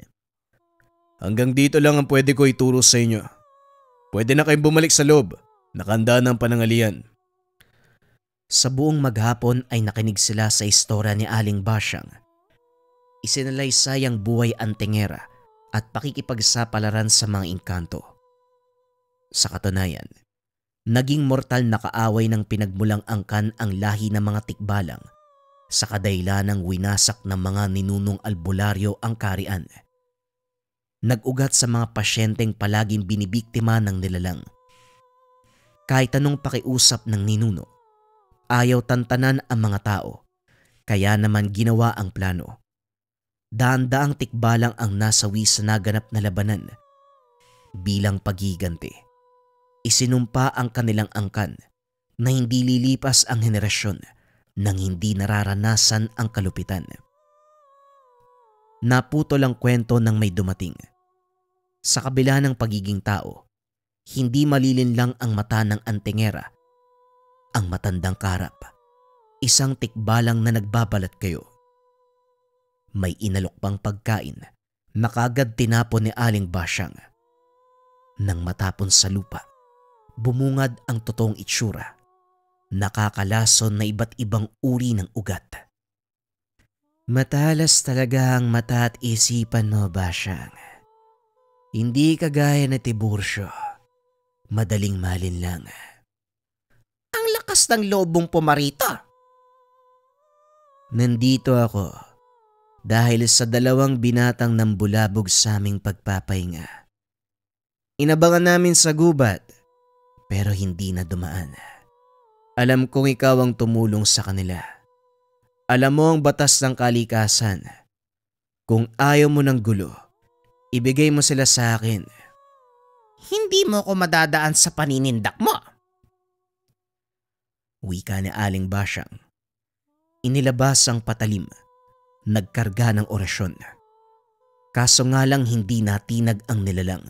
Hanggang dito lang ang pwede ko ituro sa inyo. Pwede na kayong bumalik sa loob. Nakahanda ng panangalian. Sa buong maghapon ay nakinig sila sa istorya ni Aling Basyang. Isinalaysay ang buhay antingera at pakikipagsapalaran sa mga engkanto. Sa katunayan, naging mortal na kaaway ng pinagmulang angkan ang lahi ng mga tikbalang sa kadailanang winasak ng mga ninunong albularyo ang karian. Nag-ugat sa mga pasyenteng palaging binibiktima ng nilalang. Kahit anong pakiusap ng ninuno, ayaw tantanan ang mga tao, kaya naman ginawa ang plano. Daan-daang tikbalang ang nasawi sa naganap na labanan. Bilang paghiganti, isinumpa ang kanilang angkan na hindi lilipas ang henerasyon nang hindi nararanasan ang kalupitan. Naputol ang kwento ng may dumating. Sa kabila ng pagiging tao, hindi malilinlang ang mata ng antingera. Ang matandang karap, isang tikbalang na nagbabalat kayo. May inalok pang pagkain na kagad tinapon ni Aling Basyang. Nang matapon sa lupa, bumungad ang totoong itsura. Nakakalason na iba't ibang uri ng ugat. Matalas talaga ang mata at isipan mo, Basyang. Hindi kagaya na Tiburcio. Madaling malinlang. Ang lakas ng lobong pumarito. Nandito ako dahil sa dalawang binatang nambulabog sa aming pagpapahinga. Inabangan namin sa gubat pero hindi na dumaan. Alam kong ikaw ang tumulong sa kanila. Alam mo ang batas ng kalikasan. Kung ayaw mo ng gulo, ibigay mo sila sa akin. Hindi mo ko madadaan sa paninindak mo. Wika ni Aling Basyang. Inilabas ang patalim. Nagkarga ng orasyon. Kaso nga lang hindi natinag ang nilalang.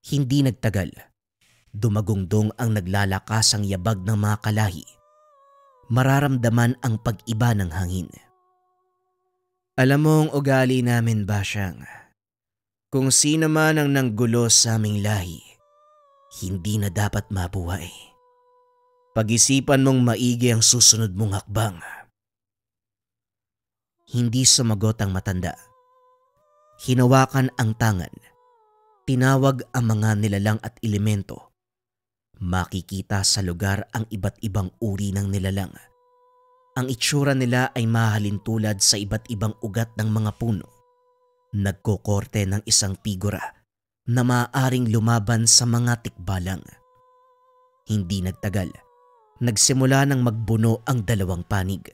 Hindi nagtagal. Dumagungdong ang naglalakasang yabag ng mga kalahi. Mararamdaman ang pag-iba ng hangin. Alam mo ang ugali namin, Basyang. Kung sino man ang nanggulo sa aming lahi, hindi na dapat mabuhay. Pag-isipan mong maigi ang susunod mong hakbang. Hindi sumagot ang matanda. Hinawakan ang tangan. Tinawag ang mga nilalang at elemento. Makikita sa lugar ang iba't ibang uri ng nilalang. Ang itsura nila ay mahalintulad sa iba't ibang ugat ng mga puno. Nagkokorte ng isang figura na maaaring lumaban sa mga tikbalang. Hindi nagtagal, nagsimula ng magbuno ang dalawang panig.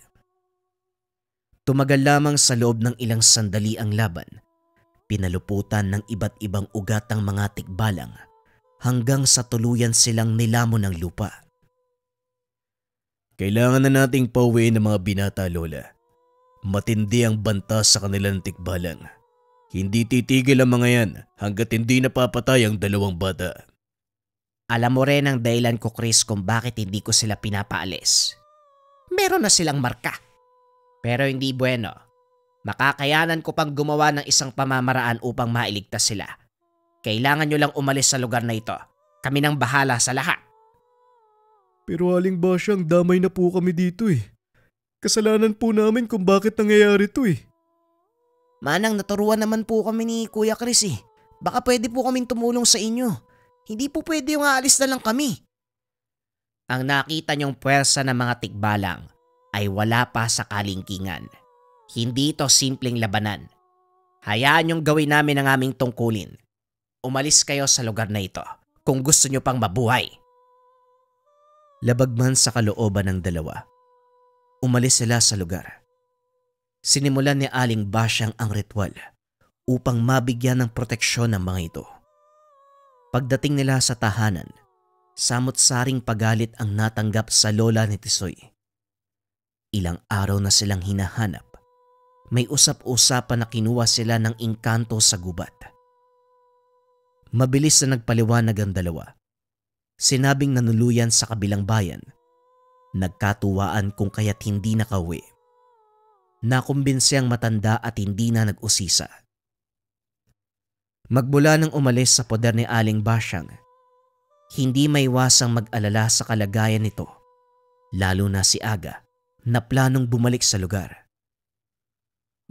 Tumagal lamang sa loob ng ilang sandali ang laban. Pinaluputan ng iba't ibang ugat ang mga tikbalang hanggang sa tuluyan silang nilamon ng lupa. Kailangan na nating pauwiin ng mga binata, Lola. Matindi ang banta sa kanilang tikbalang. Hindi titigil ang mga yan hanggat hindi napapatay ang dalawang bata. Alam mo rin ang dahilan ko, Chris, kung bakit hindi ko sila pinapaalis. Meron na silang marka. Pero hindi bueno. Makakayanan ko pang gumawa ng isang pamamaraan upang mailigtas sila. Kailangan nyo lang umalis sa lugar na ito. Kami nang bahala sa lahat. Pero Aling Basyang, damay na po kami dito eh. Kasalanan po namin kung bakit nangyayari to eh. Manang, naturuan naman po kami ni Kuya Chris eh. Baka pwede po kaming tumulong sa inyo. Hindi po pwede yung aalis na lang kami. Ang nakita niyong puwersa ng mga tikbalang ay wala pa sa kalingkingan. Hindi ito simpleng labanan. Hayaan niyong gawin namin ang aming tungkulin. Umalis kayo sa lugar na ito kung gusto niyo pang mabuhay. Labag man sa kalooban ng dalawa, umalis sila sa lugar. Sinimulan ni Aling Basyang ang ritual upang mabigyan ng proteksyon ng mga ito. Pagdating nila sa tahanan, samot-saring pagalit ang natanggap sa lola ni Tisoy. Ilang araw na silang hinahanap. May usap-usapan na kinuha sila ng engkanto sa gubat. Mabilis na nagpaliwanag ang dalawa. Sinabing nanuluyan sa kabilang bayan. Nagkatuwaan kung kaya't hindi nakauwi. Nakumbinsi ang matanda at hindi na nag-usisa. Magmula nang umalis sa poder ni Aling Basyang, hindi maiwasang mag-alala sa kalagayan nito, lalo na si Aga na planong bumalik sa lugar.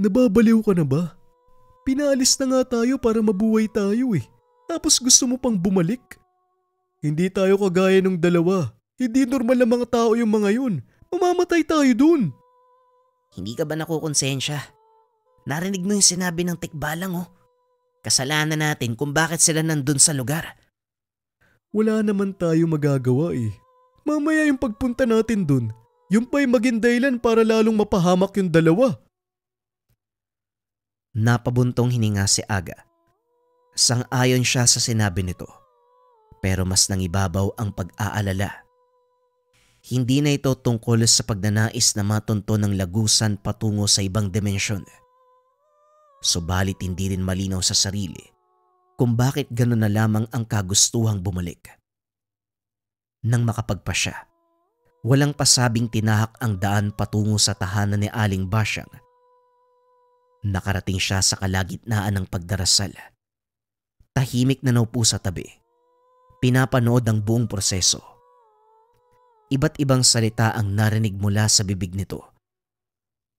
Nababaliw ka na ba? Pinaalis na nga tayo para mabuhay tayo eh. Tapos gusto mo pang bumalik? Hindi tayo kagaya ng dalawa. Hindi normal ang mga tao yung mga yun. Mamamatay tayo dun. Hindi ka ba nakukonsensya? Narinig mo yung sinabi ng tikbalang oh. Kasalanan natin kung bakit sila nandun sa lugar. Wala naman tayo magagawa eh. Mamaya yung pagpunta natin dun, yung pa'y maging dahilan para lalong mapahamak yung dalawa. Napabuntong hininga si Aga. Sang-ayon siya sa sinabi nito, pero mas nangibabaw ang pag-aalala. Hindi na ito tungkol sa pagnanais na matunto ng lagusan patungo sa ibang dimensyon. Subalit hindi rin malinaw sa sarili kung bakit gano'n na lamang ang kagustuhang bumalik. Nang makapagpa siya, walang pasabing tinahak ang daan patungo sa tahanan ni Aling Basyang. Nakarating siya sa kalagitnaan ng pagdarasal. Tahimik na naupo sa tabi. Pinapanood ang buong proseso. Iba't ibang salita ang narinig mula sa bibig nito.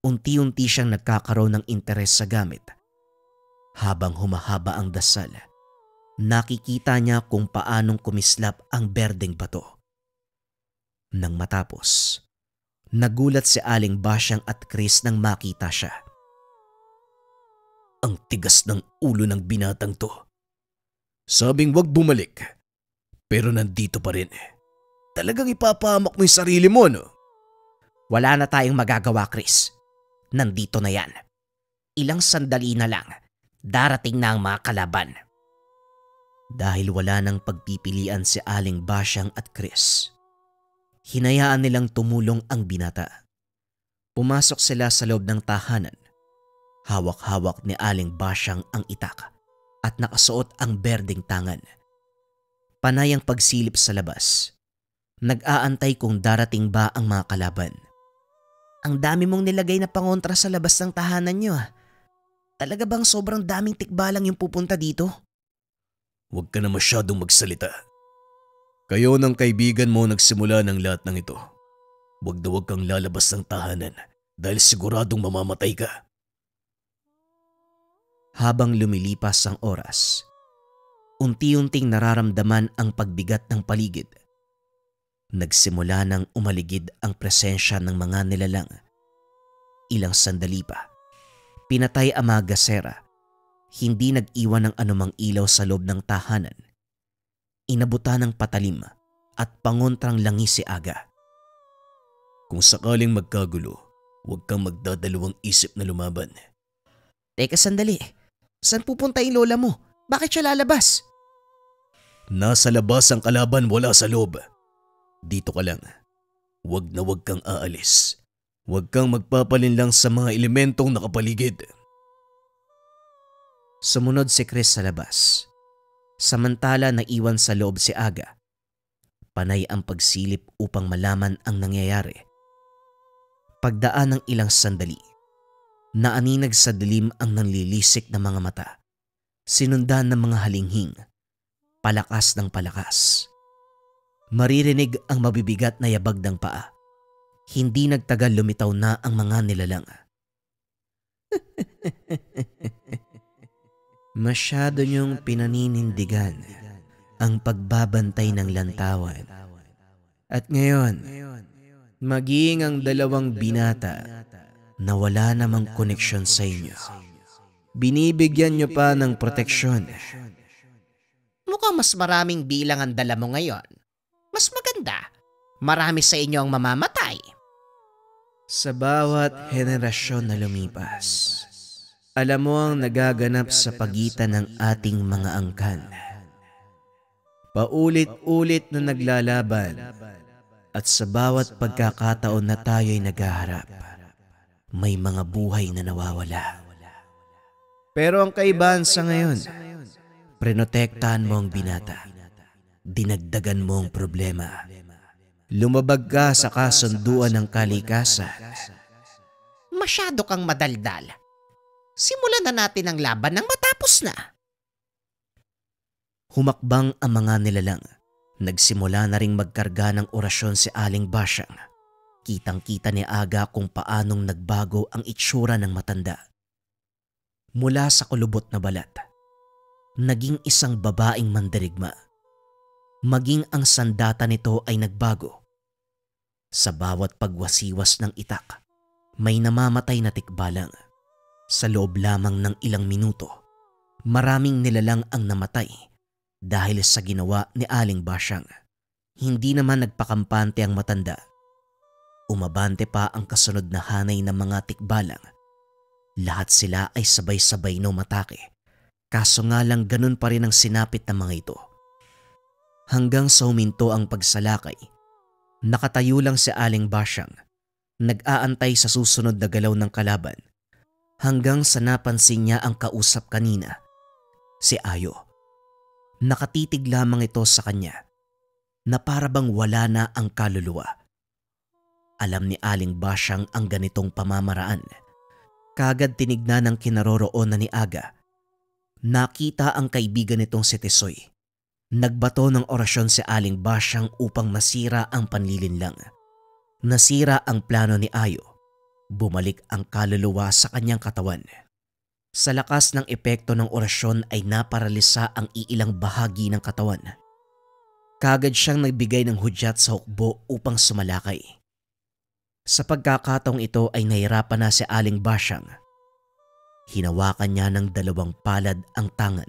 Unti-unti siyang nagkakaroon ng interes sa gamit. Habang humahaba ang dasal, nakikita niya kung paanong kumislap ang berdeng bato. Nang matapos, nagulat si Aling Basyang at Chris nang makita siya. Ang tigas ng ulo ng binatang to. Sabing wag bumalik, pero nandito pa rin. Talagang ipapahamak mo yung sarili mo, no? Wala na tayong magagawa, Chris. Nandito na yan. Ilang sandali na lang, darating na ang mga kalaban. Dahil wala nang pagpipilian si Aling Basyang at Chris, hinayaan nilang tumulong ang binata. Pumasok sila sa loob ng tahanan. Hawak-hawak ni Aling Basyang ang itak at nakasuot ang berdeng tangan. Panay ang pagsilip sa labas. Nag-aantay kung darating ba ang mga kalaban. Ang dami mong nilagay na pangontra sa labas ng tahanan niyo ah. Talaga bang sobrang daming tikbalang yung pupunta dito? Huwag ka na masyadong magsalita. Kayo ng kaibigan mo nagsimula ng lahat ng ito. Huwag na huwag kang lalabas ng tahanan dahil siguradong mamamatay ka. Habang lumilipas ang oras, unti-unting nararamdaman ang pagbigat ng paligid. Nagsimula nang umaligid ang presensya ng mga nilalang. Ilang sandali pa, pinatay ang mga gasera. Hindi nag-iwan ng anumang ilaw sa loob ng tahanan. Inabutan ng patalim at pangontrang langis si Aga. Kung sakaling magkagulo, huwag kang magdadalawang isip na lumaban. Teka sandali, saan pupunta yung lola mo? Bakit siya lalabas? Nasa labas ang kalaban, wala sa loob. Dito ka lang. Huwag na huwag kang aalis. Huwag kang magpapalinlang sa mga elementong nakapaligid. Sumunod si Chris sa labas. Samantala naiwan sa loob si Aga. Panay ang pagsilip upang malaman ang nangyayari. Pagdaan ng ilang sandali, naaninag sa dilim ang nanlilisik na mga mata. Sinundan ng mga halinghing, palakas ng palakas. Maririnig ang mabibigat na yabag ng paa. Hindi nagtagal lumitaw na ang mga nilalang. Masyado niyong pinaninindigan ang pagbabantay ng lantawan. At ngayon, maging ang dalawang binata na wala namang koneksyon sa inyo. Binibigyan nyo pa ng proteksyon. Mukhang mas maraming bilang ang dala mo ngayon. Mas maganda. Marami sa inyo ang mamamatay. Sa bawat henerasyon na lumipas, alam mo ang nagaganap sa pagitan ng ating mga angkan. Paulit-ulit na naglalaban at sa bawat pagkakataon na tayo'y naghaharap, may mga buhay na nawawala. Pero ang kaibahan sa ngayon, prinotektahan mo ang binata. Dinagdagan mo ang problema. Lumabag ka sa kasunduan ng kalikasan. Masyado kang madaldal. Simulan na natin ang laban nang matapos na. Humakbang ang mga nilalang. Nagsimula na ring magkarga ng orasyon si Aling Basyang. Kitang-kita ni Aga kung paanong nagbago ang itsura ng matanda. Mula sa kulubot na balat, naging isang babaeng mandirigma. Maging ang sandata nito ay nagbago. Sa bawat pagwasiwas ng itak, may namamatay na tikbalang. Sa loob lamang ng ilang minuto, maraming nilalang ang namatay dahil sa ginawa ni Aling Basyang. Hindi naman nagpakampante ang matanda. Umabante pa ang kasunod na hanay ng mga tikbalang. Lahat sila ay sabay-sabay na umatake. Kaso nga lang ganun pa rin ang sinapit ng mga ito. Hanggang sa huminto ang pagsalakay, nakatayo lang si Aling Basyang, nag-aantay sa susunod na galaw ng kalaban. Hanggang sa napansin niya ang kausap kanina, si Ayo. Nakatitig lamang ito sa kanya na para bang wala na ang kaluluwa. Alam ni Aling Basyang ang ganitong pamamaraan. Kagad tinignan ng kinaroroonan ni Aga. Nakita ang kaibigan nitong si Tisoy. Nagbato ng orasyon si Aling Basyang upang masira ang panlilinlang. Nasira ang plano ni Ayo. Bumalik ang kaluluwa sa kanyang katawan. Sa lakas ng epekto ng orasyon ay naparalisa ang iilang bahagi ng katawan. Kagad siyang nagbigay ng hudyat sa hukbo upang sumalakay. Sa pagkakataong ito ay nahirapan na si Aling Basyang. Hinawakan niya ng dalawang palad ang tangan.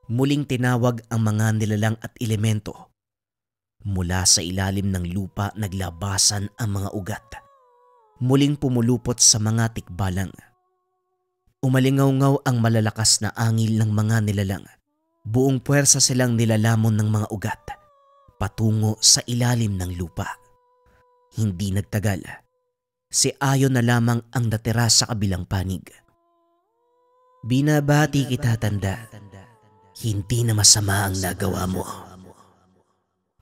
Muling tinawag ang mga nilalang at elemento. Mula sa ilalim ng lupa naglabasan ang mga ugat. Muling pumulupot sa mga tikbalang. Umalingaw-ngaw ang malalakas na angil ng mga nilalang. Buong puwersa silang nilalamon ng mga ugat patungo sa ilalim ng lupa. Hindi nagtagal, si Ayo na lamang ang natira sa kabilang panig. Binabati kita, tanda. Hindi na masama ang nagawa mo.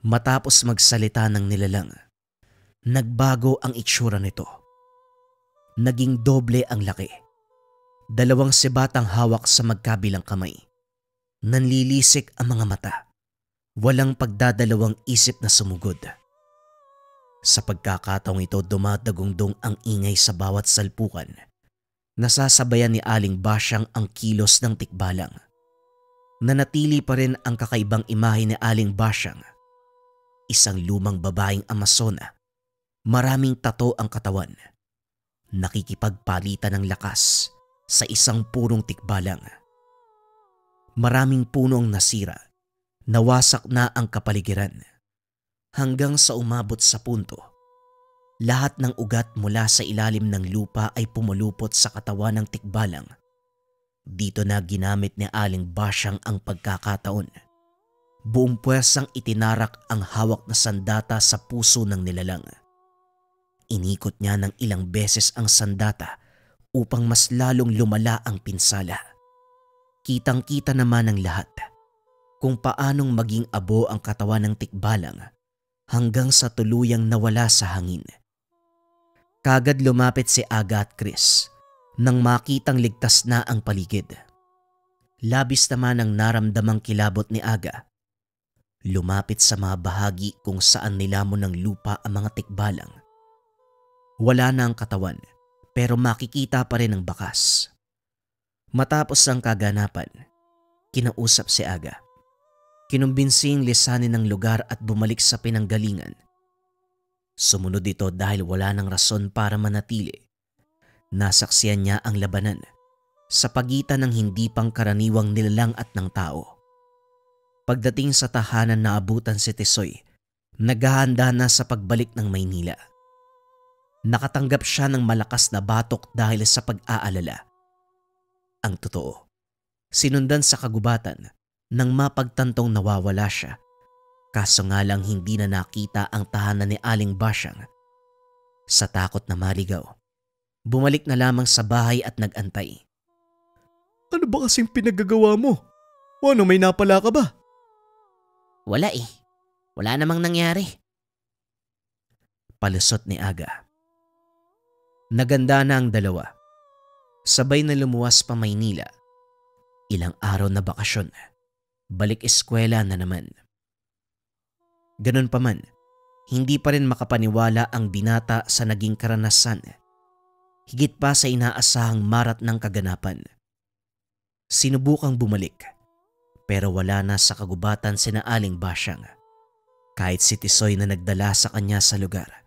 Matapos magsalita ng nilalang, nagbago ang itsura nito. Naging doble ang laki. Dalawang sibatang hawak sa magkabilang kamay. Nanlilisik ang mga mata. Walang pagdadalawang isip na sumugod. Sa pagkakataong ito dumadagundong ang ingay sa bawat salpukan. Nasasabayan ni Aling Basyang ang kilos ng tikbalang. Nanatili pa rin ang kakaibang imahe ni Aling Basyang. Isang lumang babaeng Amazona. Maraming tato ang katawan. Nakikipagpalitan ng lakas sa isang purong tikbalang. Maraming puno ang nasira. Nawasak na ang kapaligiran. Hanggang sa umabot sa punto, lahat ng ugat mula sa ilalim ng lupa ay pumulupot sa katawan ng tikbalang. Dito na ginamit ni Aling Basyang ang pagkakataon. Buong puwersang itinarak ang hawak na sandata sa puso ng nilalang. Inikot niya ng ilang beses ang sandata upang mas lalong lumala ang pinsala. Kitang-kita naman ng lahat kung paanong maging abo ang katawan ng tikbalang hanggang sa tuluyang nawala sa hangin. Kagad lumapit si Aga at Chris nang makitang ligtas na ang paligid. Labis naman ang naramdamang kilabot ni Aga. Lumapit sa mga bahagi kung saan nilamon ng lupa ang mga tikbalang. Wala na ang katawan pero makikita pa rin ang bakas. Matapos ang kaganapan, kinausap si Aga. Kinumbinsiing lisanin ng lugar at bumalik sa pinanggalingan. Sumunod ito dahil wala nang rason para manatili. Nasaksiyan niya ang labanan sa pagitan ng hindi pangkaraniwang nilalang at ng tao. Pagdating sa tahanan na abutan si Tisoy, naghahanda na sa pagbalik ng Maynila. Nakatanggap siya ng malakas na batok dahil sa pag-aalala. Ang totoo, sinundan sa kagubatan nang mapagtantong nawawala siya. Kaso nga lang hindi na nakita ang tahanan ni Aling Basyang. Sa takot na maligaw, bumalik na lamang sa bahay at nag-antay. Ano ba kasing pinagagawa mo? O ano, may napala ka ba? Wala eh. Wala namang nangyari. Palusot ni Aga. Naganda na ang dalawa. Sabay na lumuwas pa Maynila. Ilang araw na bakasyon. Balik eskwela na naman. Ganun pa man, hindi pa rin makapaniwala ang binata sa naging karanasan. Higit pa sa inaasahang marat ng kaganapan. Sinubukang bumalik, pero wala na sa kagubatan sina Aling Basyang. Kahit si Tisoy na nagdala sa kanya sa lugar,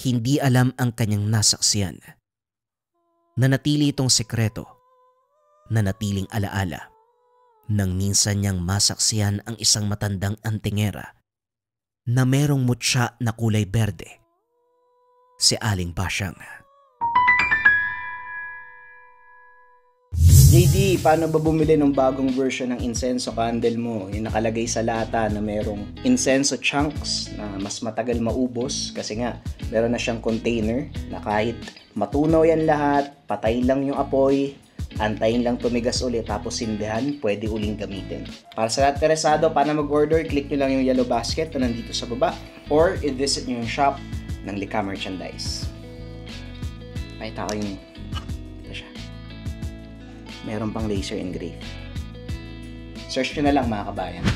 hindi alam ang kanyang nasaksiyan. Nanatili itong sekreto, nanatiling alaala, nang minsan niyang masaksiyan ang isang matandang antingera na merong mutya na kulay berde, si Aling Basyang. JD, paano ba bumili ng bagong version ng insenso candle mo? Yung nakalagay sa lata na merong insenso chunks na mas matagal maubos kasi nga meron na siyang container na kahit matunaw yan lahat, patayin lang yung apoy, antayin lang tumigas ulit tapos sindihan, pwede uling gamitin. Para sa lahat interesado, paano mag-order, click nyo lang yung yellow basket na nandito sa baba or i-visit nyo yung shop ng Lika Merchandise. Pakita ko yung ito siya. Meron pang laser engrave. Search nyo na lang mga kabayan.